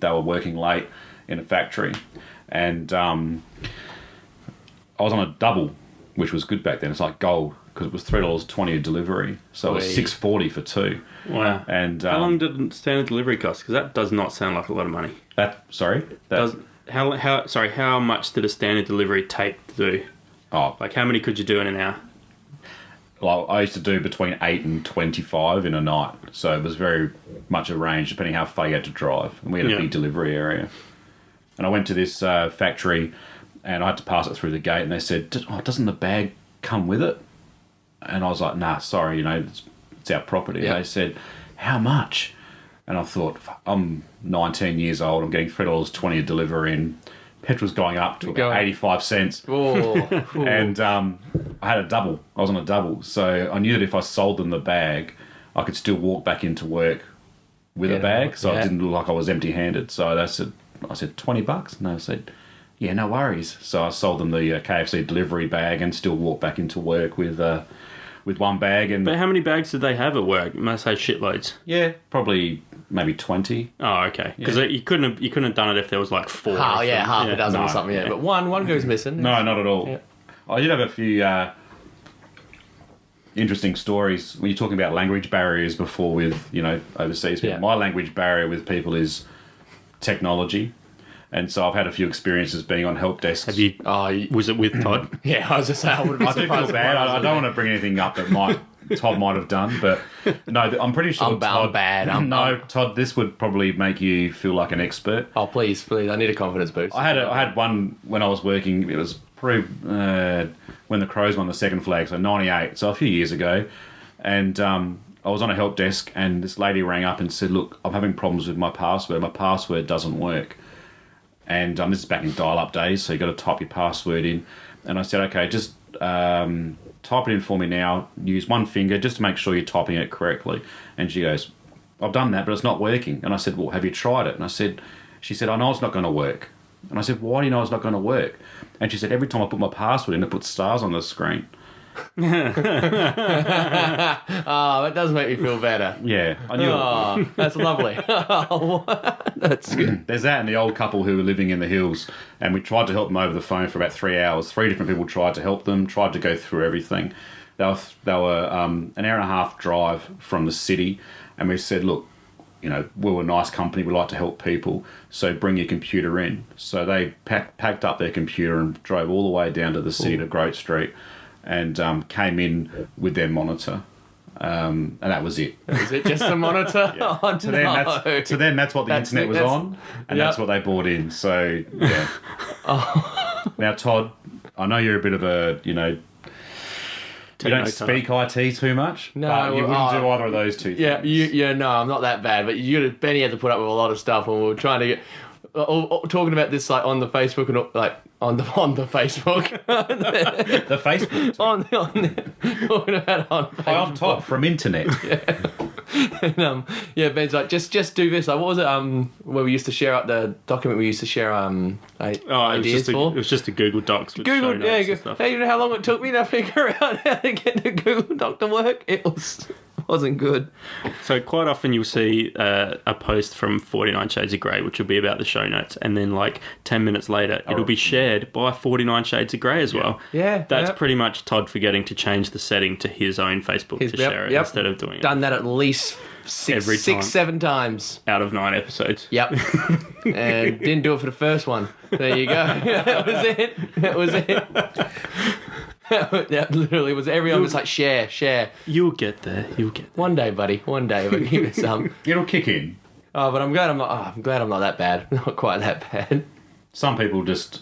were working late in a factory. And I was on a double, which was good back then. It's like gold, because it was $3.20 a delivery. So it was $6.40 for two. Wow. And how long did standard delivery cost? Because that does not sound like a lot of money. How much did a standard delivery take to do? Oh, like how many could you do in an hour? Well, I used to do between 8 and 25 in a night, so it was very much a range depending how far you had to drive. And we had a big delivery area. And I went to this factory, and I had to pass it through the gate, and they said, doesn't the bag come with it? And I was like, nah, sorry, it's our property. Yeah. They said, how much? And I thought, I'm 19 years old, I'm getting $3.20 a delivery, and petrol's going up to about 85 cents. Oh, And I had a double. I was on a double. So I knew that if I sold them the bag, I could still walk back into work with a bag. So I didn't look like I was empty-handed. So I said $20. And they said, yeah, no worries. So I sold them the KFC delivery bag and still walk back into work with one bag. And But how many bags did they have at work? You must have shitloads. yeah, probably maybe 20. Oh, okay. Because you couldn't have done it if there was like 4. half a dozen No, or something. Yeah, but one goes missing. No, not at all. Yeah. I did have a few interesting stories when you're talking about language barriers before with, overseas people. Yeah. My language barrier with people is technology. And so I've had a few experiences being on help desks. Have you? Was it with Todd? Yeah, I was just saying, I would I do feel bad. I don't want to bring anything up that Todd might have done, but no, I'm pretty sure I'm bad. Todd, this would probably make you feel like an expert. Oh, please, I need a confidence boost. I had one when I was working. It was probably when the Crows won the second flag, so 98, so a few years ago. And I was on a help desk, and this lady rang up and said, look, I'm having problems with my password. My password doesn't work. And this is back in dial-up days, so you got to type your password in. And I said, okay, just type it in for me now. Use one finger just to make sure you're typing it correctly. And she goes, I've done that, but it's not working. And I said, well, have you tried it? And she said, I know it's not going to work. And I said, why do you know it's not going to work? And she said, every time I put my password in, it puts stars on the screen. Oh, that does make me feel better. Yeah, I knew Oh, that's lovely. That's good. There's that and the old couple who were living in the hills, and we tried to help them over the phone for about 3 hours. 3 different people tried to help them, tried to go through everything. They were an hour and a half drive from the city, and we said, look, we're a nice company, we like to help people, so bring your computer in. So they packed up their computer and drove all the way down to the city to Grote Street, and came in with their monitor. And that was it. Is it just a monitor? Yeah. Oh, To them, that's what the internet was on, and that's what they bought in. So, yeah. Now, Todd, I know you're a bit of a, you don't speak IT too much, No, but you wouldn't do either of those two things. Yeah, no, I'm not that bad. But Benny had to put up with a lot of stuff when we were trying to get talking about this like on the Facebook and like on the Facebook. The Facebook. Talking about on Facebook. Hi, I'm Todd from Internet. And, Ben's like, just do this. Like, what was it? Where we used to share out the document we used to share ideas for. It was just a Google Docs with Google, show notes and stuff. Hey, you know how long it took me to figure out how to get the Google Doc to work? Wasn't good. So quite often you'll see a post from 49 Shades of Grey, which will be about the show notes, and then like 10 minutes later, it'll be shared by 49 Shades of Grey as well. Yeah. That's pretty much Todd forgetting to change the setting to his own Facebook to share it instead of doing it. Done that at least Every time. 7 times. Out of 9 episodes. Yep. And didn't do it for the first one. There you go. That was it. That literally was everyone was like share. You'll get there. One day, buddy. One day, but give it some. It'll kick in. Oh, but I'm glad I'm not that bad. Not quite that bad. Some people just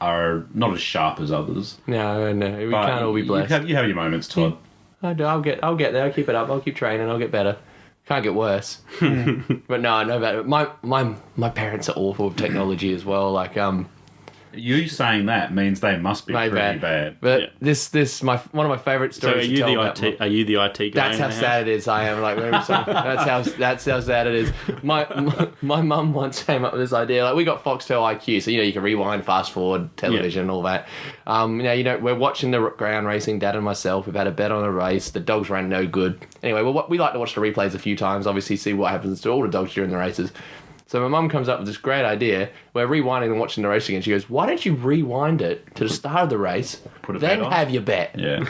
are not as sharp as others. No. We But can't all be blessed. You have your moments, Todd. I do. I'll get there. I'll keep it up. I'll keep training. I'll get better. Can't get worse. But no, I know about it. My parents are awful with technology as well. Like You saying that means they must be My pretty bad. But this one of my favourite So stories. are you the IT? Are you the IT guy? That's how sad it is. I am like that's how sad it is. My mum once came up with this idea. Like we got Foxtel IQ, so you can rewind, fast forward, television, and all that. We're watching the ground racing. Dad and myself. We've had a bet on a race. The dogs ran no good. Anyway, we like to watch the replays a few times. Obviously, see what happens to all the dogs during the races. So my mum comes up with this great idea. We're rewinding and watching the race again. She goes, why don't you rewind it to the start of the race, then have your bet? Yeah.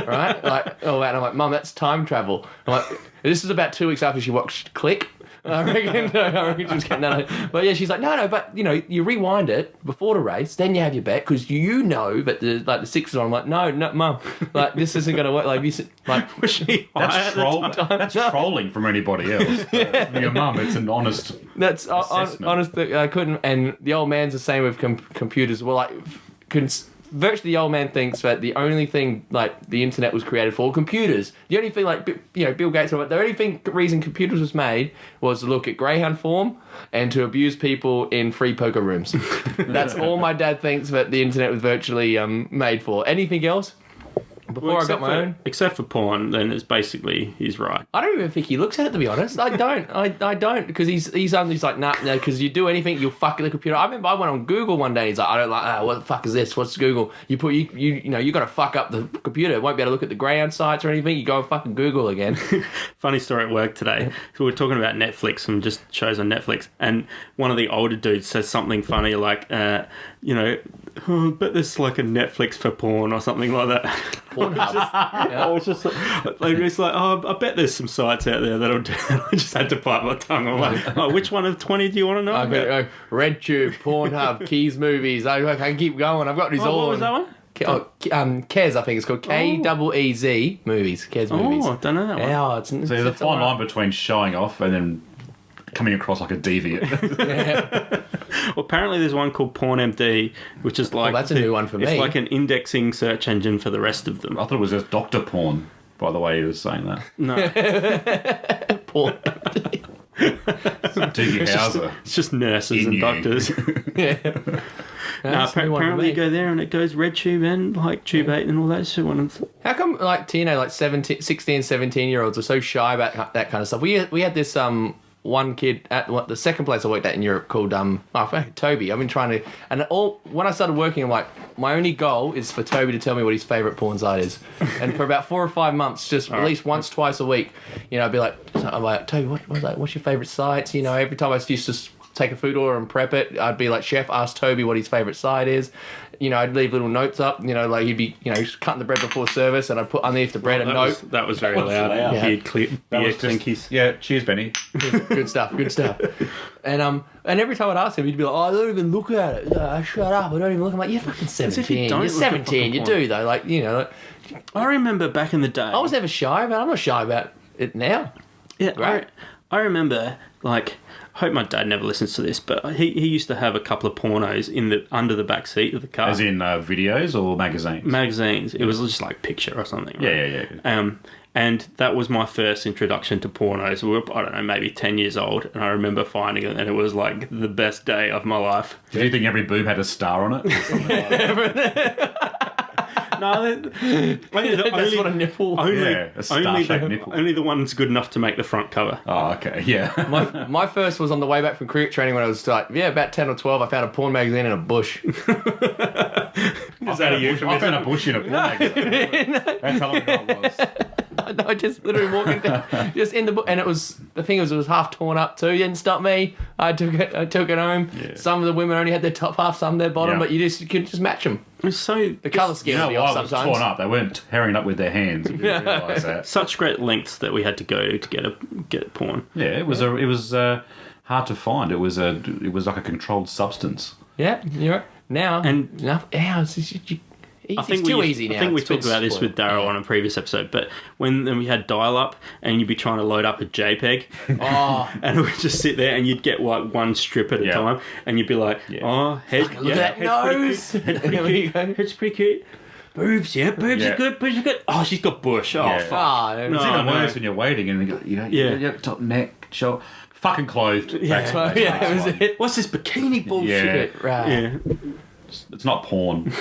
Right? And I'm like, Mum, that's time travel. I'm like, this is about 2 weeks after she watched Click. I reckon she was getting no. But yeah, she's like, no, but you know, you rewind it before the race, then you have your bet because you know that the six is on. I'm like, no, mum, like this isn't gonna work. Like, Was she That's That's trolling from anybody else. Your mum, it's an honest. That's assessment. honest. I couldn't. And the old man's the same with computers. Well, like, virtually the old man thinks that the only thing like the internet was created for computers. The only thing like Bill Gates, the only reason computers was made was to look at greyhound form and to abuse people in free poker rooms. That's all my dad thinks that the internet was virtually made for. Anything else? Before I got my own, except for porn, then it's basically he's right. I don't even think he looks at it, to be honest. I don't. I don't, because he's like, nah, no, because you do anything, you'll fuck the computer. I remember I went on Google one day. And he's like, I don't like. What the fuck is this? What's Google? You got to fuck up the computer. It won't be able to look at the greyhound sites or anything. You go and fucking Google again. Funny story at work today. So we're talking about Netflix and just shows on Netflix, and one of the older dudes says something funny like, I bet there's like a Netflix for porn or something like that. Pornhub. I was just like, it's like, I bet there's some sites out there that'll do it. I just had to bite my tongue. I'm like, which one of 20 do you want to know about? RedTube, Pornhub, Keys Movies. I can keep going. I've got these all. What was that one? Kez, I think it's called KEEZ movies. Kez movies. Oh, I don't know that one. Yeah, So there's a fine line between showing off and then coming across like a deviant. Well, apparently there's one called PornMD, which is like... that's a new one for me. It's like an indexing search engine for the rest of them. I thought it was just Dr. Porn, by the way he was saying that. No. Porn. Doogie Howser. It's just nurses and doctors. Yeah. No, apparently you go there and it goes RedTube and like Tube8 and all that shit. How come like 16, 17-year-olds are so shy about that kind of stuff? We had this one kid at the second place I worked at in Europe called Toby. I've been trying to, and when I started working, I'm like, my only goal is for Toby to tell me what his favourite porn site is. And for about 4 or 5 months, just at least once, twice a week, I'd be like, Toby, what's your favourite sites? Every time I used to take a food order and prep it, I'd be like, chef, ask Toby what his favourite site is. I'd leave little notes up, like he'd be, cutting the bread before service, and I'd put underneath the bread a note. That was very loud. Yeah. Beer clinkies. Yeah, cheers, Benny. Good stuff. And every time I'd ask him, he'd be like, I don't even look at it. Shut up, I don't even look. I'm like, you're fucking 17. You're 17, you do though. I remember back in the day. I was never shy about it. I'm not shy about it now. Yeah, Great. I remember, I hope my dad never listens to this, but he used to have a couple of pornos under the back seat of the car. As in videos or magazines? Magazines. It was just like Picture or something. Right? Yeah. And that was my first introduction to pornos. We were, I don't know, maybe 10 years old, and I remember finding it, and it was like the best day of my life. Did you think every boob had a star on it? No, That's what a nipple. A star-shaped nipple. Only the one's good enough to make the front cover. Oh, okay, yeah. My first was on the way back from cricket training when I was about 10 or 12. I found a porn magazine in a bush. Is that a euphemism? I found a bush in a porn magazine. That's how long ago it was. I just literally walking down, just in the book, and it was half torn up too. It didn't stop me. I took it home. Yeah. Some of the women only had their top half, some their bottom, but you could just match them. It's so the colour scheme. Why it was torn up? They weren't tearing it up with their hands. If you realise that. Such great lengths that we had to go to get porn. Yeah, it was hard to find. It was like a controlled substance. Yeah, you're right. Now it's too easy now. I think we talked about this with Daryl on a previous episode, but when we had dial-up and you'd be trying to load up a JPEG, and we'd just sit there and you'd get like one strip at a time, and you'd be like, head, look at that nose. Head's pretty cute. Boobs are good. Oh, she's got bush. Oh, fuck. It's even worse when you're waiting and you top neck, shoulder. Fucking clothed. What's this bikini bullshit? Yeah. Right. Yeah. It's not porn.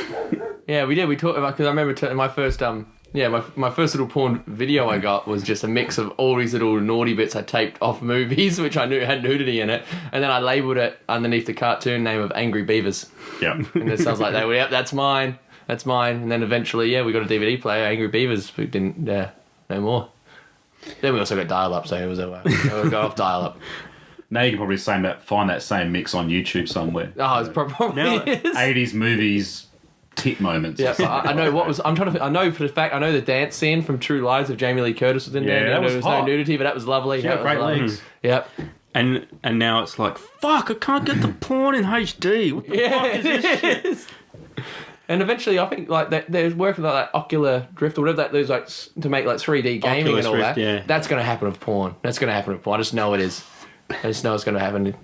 Yeah, we did. We talked about, because I remember my first my first little porn video I got was just a mix of all these little naughty bits I taped off movies, which I knew had nudity in it, and then I labelled it underneath the cartoon name of Angry Beavers. Yeah. And it sounds like that's mine. And then eventually, we got a DVD player, Angry Beavers. We didn't, no more. Then we also got dial-up, so it was we got off dial-up. Now you can probably find that same mix on YouTube somewhere. Oh, it's probably now, 80s movies tit moments. Yeah, I know what was. I'm trying to. I know for the fact. I know the dance scene from True Lies of Jamie Lee Curtis was in there. Yeah, that was there was hot. no nudity, but that was lovely. She had great legs. Yep. And now it's like, fuck, I can't get the porn in HD. What the fuck is this shit? And eventually, I think like there's working like that ocular drift or whatever that there's like to make like 3D gaming Oculus and all Rift, that. yeah. That's going to happen with porn. That's going to happen with porn. I just know it is. I just know it's going to happen.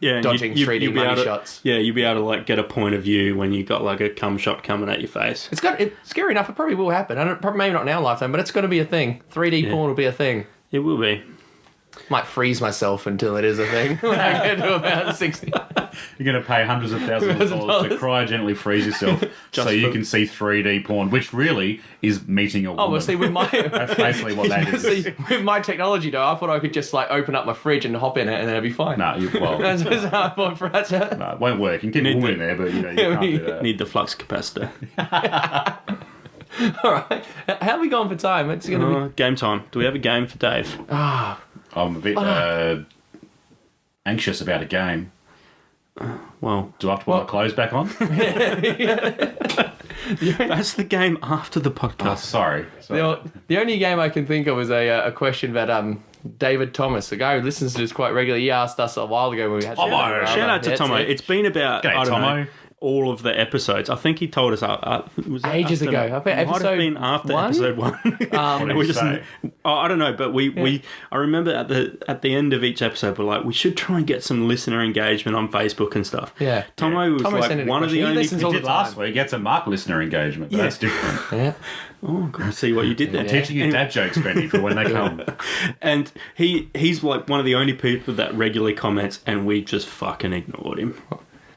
Yeah, Dodging 3D you'd be money able to, shots. Yeah, you'd be able to like get a point of view when you got like a cum shot coming at your face. It's scary enough. It probably will happen. Probably maybe not in our lifetime, but it's going to be a thing. 3D porn will be a thing. It will be. Might freeze myself until it is a thing when I get to about 60. You're going to pay hundreds of thousands of dollars to cryogenically freeze yourself so you can see 3D porn, which really is meeting a woman. Oh, well, see, with my... That's basically what that is. See, with my technology, though, I thought I could just, like, open up my fridge and hop in it and then it'd be fine. No, That's how I thought for us. no, it won't work. You can get a woman in there, but you can't do that. Need the flux capacitor. All right. How are we going for time? It's going to be... Game time. Do we have a game for Dave? I'm a bit anxious about a game. Well, Do I have to put my clothes back on? that's the game after the Oh, podcast. sorry. The only game I can think of is a question that David Thomas, a guy who listens to this quite regularly, he asked us a while ago when we had... Shout out to Tomo. It's been about, G'day, I don't Tomo. know, all of the episodes. I think he told us was Ages after- ago. I think it might have episode been after 1? episode 1. What did we he just, say? I don't know, but I remember at the end of each episode, we're like, we should try and get some listener engagement on Facebook and stuff. Yeah. Tomo was Tomo like sent in a one of the question. He only listens We all the did last time. week. Get some Mark listener engagement, but that's different. Yeah. Oh, God, see what you did there. I'm teaching you dad jokes, Benny, for when they come. And he's like one of the only people that regularly comments, and we just fucking ignored him.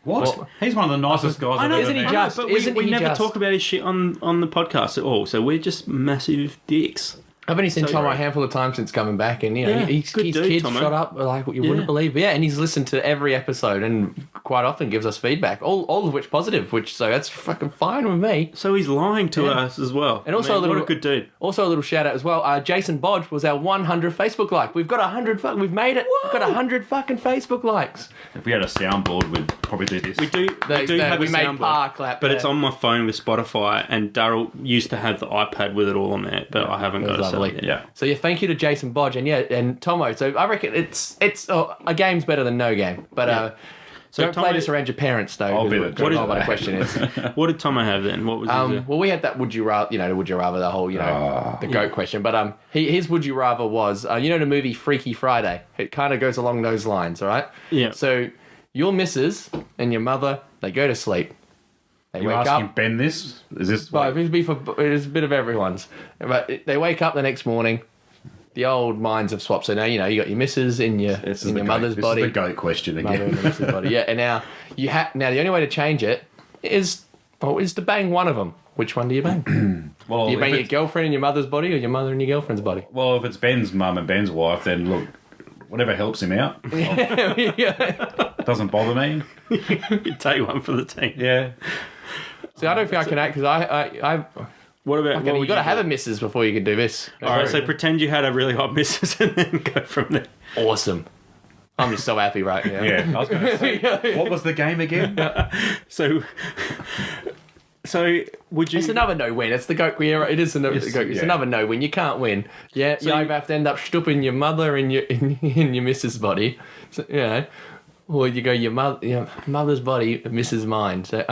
What? Well, He's one of the nicest guys I've ever isn't he met. just- but isn't we he never just- talk about his shit on the podcast at all. So we're just massive dicks. I've only seen So Tomo a great. handful of times since coming back, and you know, Yeah, his good dude, kids Tomo. shot up like what you wouldn't believe. But yeah, and he's listened to every episode and quite often gives us feedback, all of which positive. So that's fucking fine with me. So he's lying to us as well. And also what a good dude. Also a little shout out as well. Jason Bodge was our 100 Facebook like. We've got 100. We've made it. We've got 100 fucking Facebook likes. If we had a soundboard, we'd probably do this. We do have we a made soundboard, par clap, but yeah. it's on my phone with Spotify. And Daryl used to have the iPad with it all on there, but I haven't got it set lovely. up yet. Yeah. So yeah, thank you to Jason Bodge and Tomo. So I reckon it's a game's better than no game. But So don't Tomo- play this around your parents though. I'll be because the what judge is of what the that. question is? What did Tomo have then? What was his, Well, we had that would you rather, would you rather, the whole, the goat question. But his would you rather was, the movie Freaky Friday. It kind of goes along those lines, all right? Yeah. So your missus and your mother, they go to sleep. They You wake asking up. Ben this? Is this... Well, it's a bit of everyone's. But they wake up the next morning. The old minds have swapped. So now you got your missus in your mother's body. This is the goat question Mother again. and the missus body. Yeah, and now now the only way to change it is to bang one of them. Which one do you bang? Well, Do you if bang your it's- girlfriend in your mother's body or your mother in your girlfriend's body? well, if it's Ben's mum and Ben's wife, then look, whatever helps him out. Yeah. Doesn't bother me. you take one for the team. Yeah. See, I don't think I can act because I What about? okay, you got to have a missus before you can do this. All right, so pretend you had a really hot missus and then go from there. Awesome. I'm just so happy right now. Yeah. I was going to say, what was the game again? So would you? It's another no-win. It's the goat. Yeah, it is another Yes, goat. It's yeah. another no-win. You can't win. Yeah, So you you- either have to end up stooping your mother in your missus body, so, or you go your mother's body, missus mine. So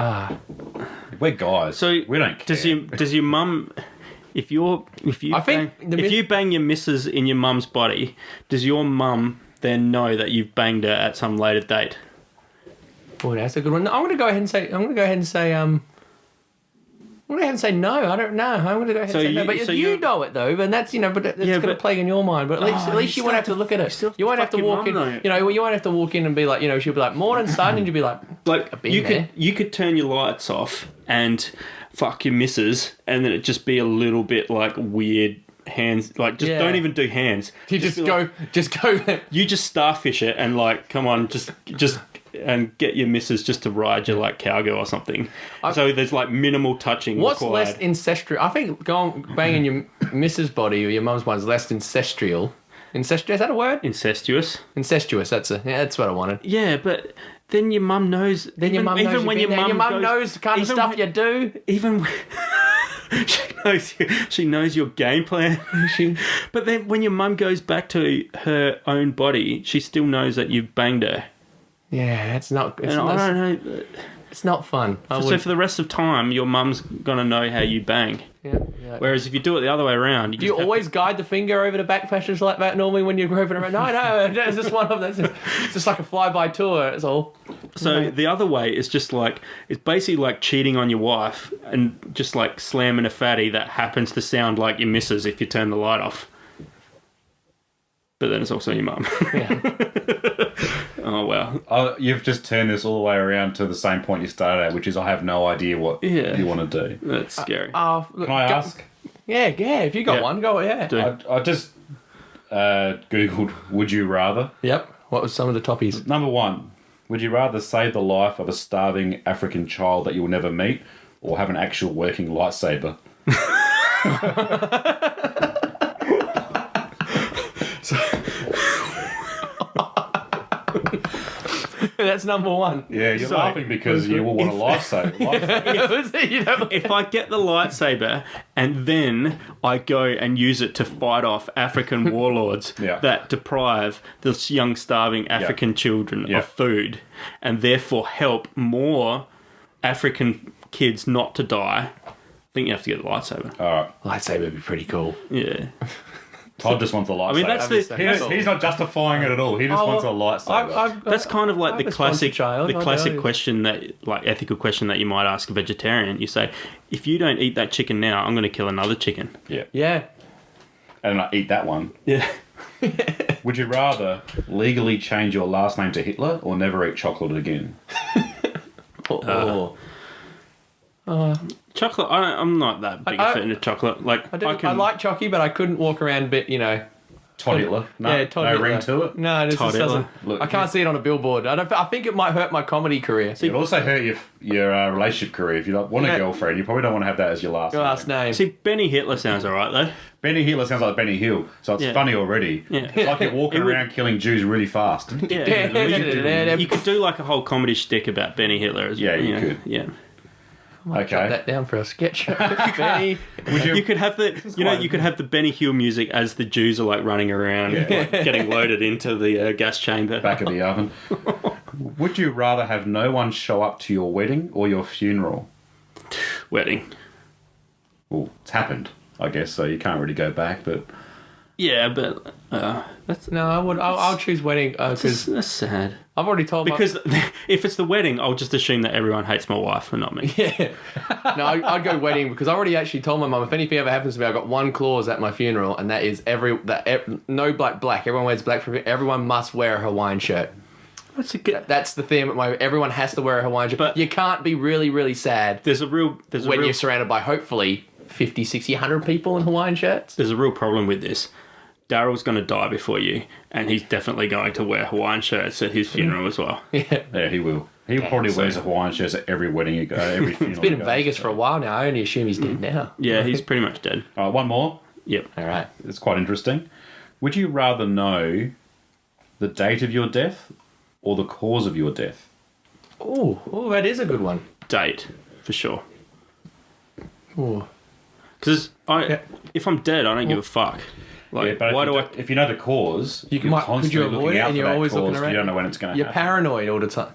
We're guys. So we don't care. Does your mum? If you I think if you bang your missus in your mum's body, does your mum then know that you've banged her at some later date? boy, that's a good one. I'm going to go ahead and say. I'm going to go ahead and say no. I don't know. I'm going to go ahead So and say no. you- But so you you- know it though, and that's but that's Yeah, going to but- plague in your mind. But at least you you won't have to look at it. still have to You won't have fuck to your walk in. mum, though. You won't have to walk in and be like, she'll be like, morning son, and you'll be like, Like been you there. could turn your lights off and fuck your missus, and then it just be a little bit like weird hands. Like just Yeah. don't even do hands. you be like- just go. You just starfish it and like, come on, just and get your missus just to ride you like cowgirl or something. So there's like minimal touching What's required. less incestual? I think banging your missus body or your mum's body is less incestual. Incestuous, is that a word? Incestuous. Incestuous, that's what I wanted. Yeah, but then your mum knows. Then your mum knows even you've when been your there. mum Your mum goes- knows the kind of even stuff when- you do. even She knows your game plan. But then when your mum goes back to her own body, she still knows that you've banged her. Yeah, it's not. And I don't know. It's not fun. So for the rest of time, your mum's gonna know how you bang. Yeah. Whereas if you do it the other way around, Do you always guide the finger over the back passages like that normally when you're groping around? No, it's just one of those. It's just like a fly-by tour, it's all. So the other way is just like, it's basically like cheating on your wife and just like slamming a fatty that happens to sound like your missus if you turn the light off. But then it's also your mum. Yeah. Oh, well. You've just turned this all the way around to the same point you started at, which is I have no idea what you want to do. That's scary. Look, Can I ask? Yeah, if you got one, go, yeah. I just Googled, would you rather? Yep. What was some of the toppies? Number 1, would you rather save the life of a starving African child that you will never meet or have an actual working lightsaber? That's number 1. Yeah, you're laughing because you will want a lifesaver. If I get the lightsaber and then I go and use it to fight off African warlords that deprive the young starving African children of food and therefore help more African kids not to die, I think you have to get the lightsaber. All right. Lightsaber would be pretty cool. Yeah. Todd just wants a lightsaber. I mean, that's He's not justifying it at all. He just wants a lightsaber. That's kind of like the classic question that, like, ethical question that you might ask a vegetarian. You say, if you don't eat that chicken now, I'm going to kill another chicken. Yeah. Yeah. And I eat that one. Yeah. Would you rather legally change your last name to Hitler or never eat chocolate again? Chocolate, I'm not that big a fan of chocolate. Like, I like chocky, but I couldn't walk around Todd Hitler. No, Todd no Hitler. ring to it. No, this Todd just doesn't. Look, I can't see it on a billboard. I think it might hurt my comedy career. It'll also hurt your relationship career. If you don't want a girlfriend, you probably don't want to have that as your last name. name. See, Benny Hitler sounds alright though. Benny Hitler sounds like Benny Hill, so it's funny already. Yeah. It's like you're walking around killing Jews really fast. Yeah. You could do like a whole comedy shtick about Benny Hitler as well. Yeah, you could. Yeah. Jot that down for a sketch. Benny. You could have the Benny Hill music as the Jews are like running around, like, getting loaded into the gas chamber, back of the oven. Would you rather have no one show up to your wedding or your funeral? Wedding. Well, it's happened, I guess, so you can't really go back. But yeah, but that's No, I'll choose wedding because that's sad. I've already told because if it's the wedding, I'll just assume that everyone hates my wife and not me. Yeah. No, I'd go wedding because I already actually told my mum if anything ever happens to me, I've got one clause at my funeral, and that is no black. Everyone wears black for everyone must wear a Hawaiian shirt. That's the theme. Everyone has to wear a Hawaiian shirt. But you can't be really, really sad. When you're surrounded by hopefully 50, 60, 100 people in Hawaiian shirts. There's a real problem with this. Daryl's going to die before you, and he's definitely going to wear Hawaiian shirts at his funeral as well. Yeah, he will. He probably wears a Hawaiian shirt at every wedding you go, every funeral. He's been in Vegas for a while now. I only assume he's dead now. Yeah, he's pretty much dead. All right, one more. Yep. All right. It's quite interesting. Would you rather know the date of your death or the cause of your death? Oh, that is a good one. Date, for sure. Oh. Because if I'm dead, I don't give a fuck. Like, but if you know the cause, you're constantly looking out for that cause. You don't know when it's going to happen. You're paranoid all the time.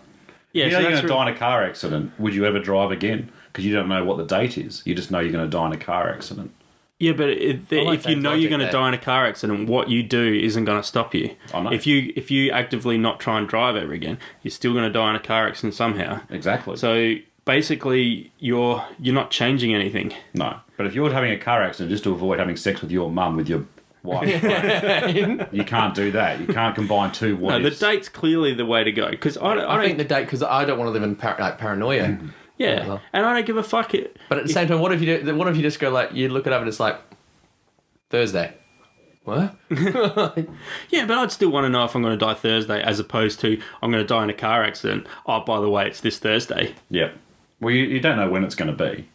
Yeah, you're going to die in a car accident. Would you ever drive again? Because you don't know what the date is. You just know you're going to die in a car accident. Yeah, but if you know you're going to die in a car accident, what you do isn't going to stop you. I know. If you actively not try and drive ever again, you're still going to die in a car accident somehow. Exactly. So basically, you're not changing anything. No, but if you're having a car accident just to avoid having sex with your mum with your wife, you can't do that. You can't combine two what No, the date's clearly the way to go. Because I think the date because I don't want to live in paranoia. Yeah, well. And I don't give a fuck. But at the same time, what if you just go like you look it up and it's like Thursday? What? Yeah, but I'd still want to know if I'm going to die Thursday as opposed to I'm going to die in a car accident. Oh, by the way, it's this Thursday. Yep. Well, you don't know when it's going to be.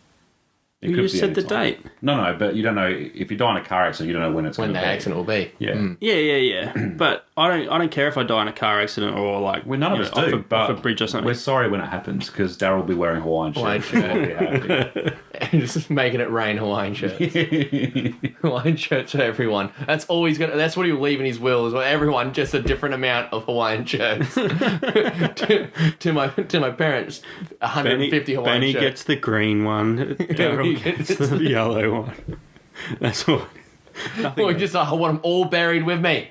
It You could just be said any the time. date. No, but you don't know if you die in a car accident. You don't know when it's When going the to be. accident will be. Yeah. Yeah. But I don't care if I die in a car accident or like Well, none of us do. off but a bridge or something. We're sorry when it happens because Daryl will be wearing Hawaiian shirts. Hawaiian We'll be happy. Just making it rain Hawaiian shirts. Hawaiian shirts for everyone. That's all he's gonna. That's what he'll leave in his will. Is what everyone just a different amount of Hawaiian shirts. to my parents, 150 Hawaiian Benny shirts. gets the green one. Daryl gets the yellow one. That's all. Nothing. Or just I want them all buried with me.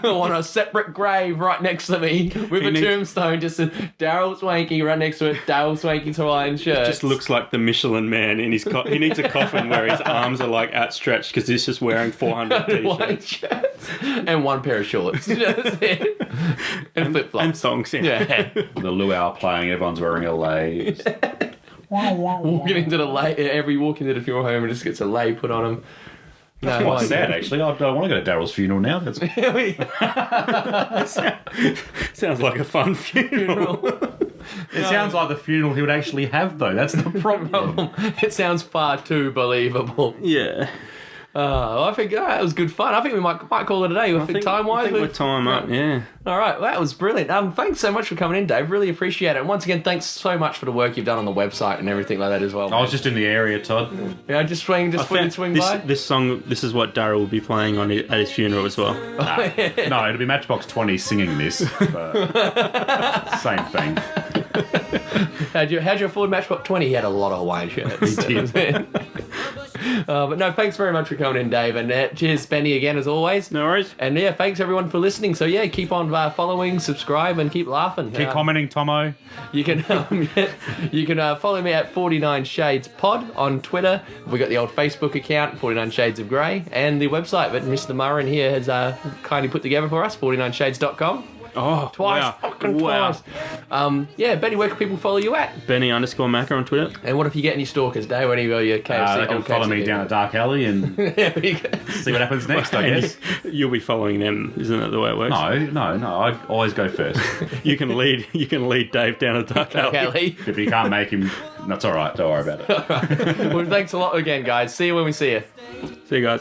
I want a separate grave right next to me with He a needs- tombstone. Just a Daryl Swanky right next to it. Daryl Swanky's Hawaiian shirt. Just looks like the Michelin Man in his. He needs a coffin where his arms are like outstretched because he's just wearing 400 Hawaiian t-shirts shirts and one pair of shorts. That's it. And flip and flops. songs. Yeah. The luau playing. Everyone's wearing LAs. Walking into the lay, every walk into the funeral home and just gets a lay put on him. No, Quite sad, actually. I don't want to go to Daryl's funeral now. That's Sounds like a fun funeral. It sounds like the funeral he would actually have, though. That's the problem. It sounds far too believable. Yeah. I think that was good fun. I think we might call it a day. I think time-wise. I think we're time up. Yeah. All right, well, that was brilliant. Thanks so much for coming in, Dave. Really appreciate it. And once again, thanks so much for the work you've done on the website and everything like that as well. I was just in the area, Todd. Yeah, just swing I found swing this, by. this song. This is what Daryl will be playing on at his funeral as well. No, it'll be Matchbox 20 singing this. But same thing. How'd you afford Matchbox 20? He had a lot of Hawaiian shirts. He did. But no, thanks very much for coming in, Dave. And cheers, Benny, again, as always. No worries. And yeah, thanks everyone for listening. So yeah, keep on following, subscribe, and keep laughing. Keep commenting, Tomo. You can follow me at 49 Shades Pod on Twitter. We got the old Facebook account, 49 Shades of Grey, and the website that Mr. Murrin here has kindly put together for us, 49shades.com. Oh, Twice, wow. fucking Wow. twice. Yeah, Benny, where can people follow you at? Benny_Macca on Twitter. And what if you get any stalkers, Dave? Any of your KFC? They can old follow KFC me people? down a dark alley and There we go. see what happens next, I And guess. you'll be following them, isn't that the way it works? No. I always go first. You can lead Dave down a dark alley. Kelly. If you can't make him, that's all right. Don't worry about it. Well, thanks a lot again, guys. See you when we see you. See you guys.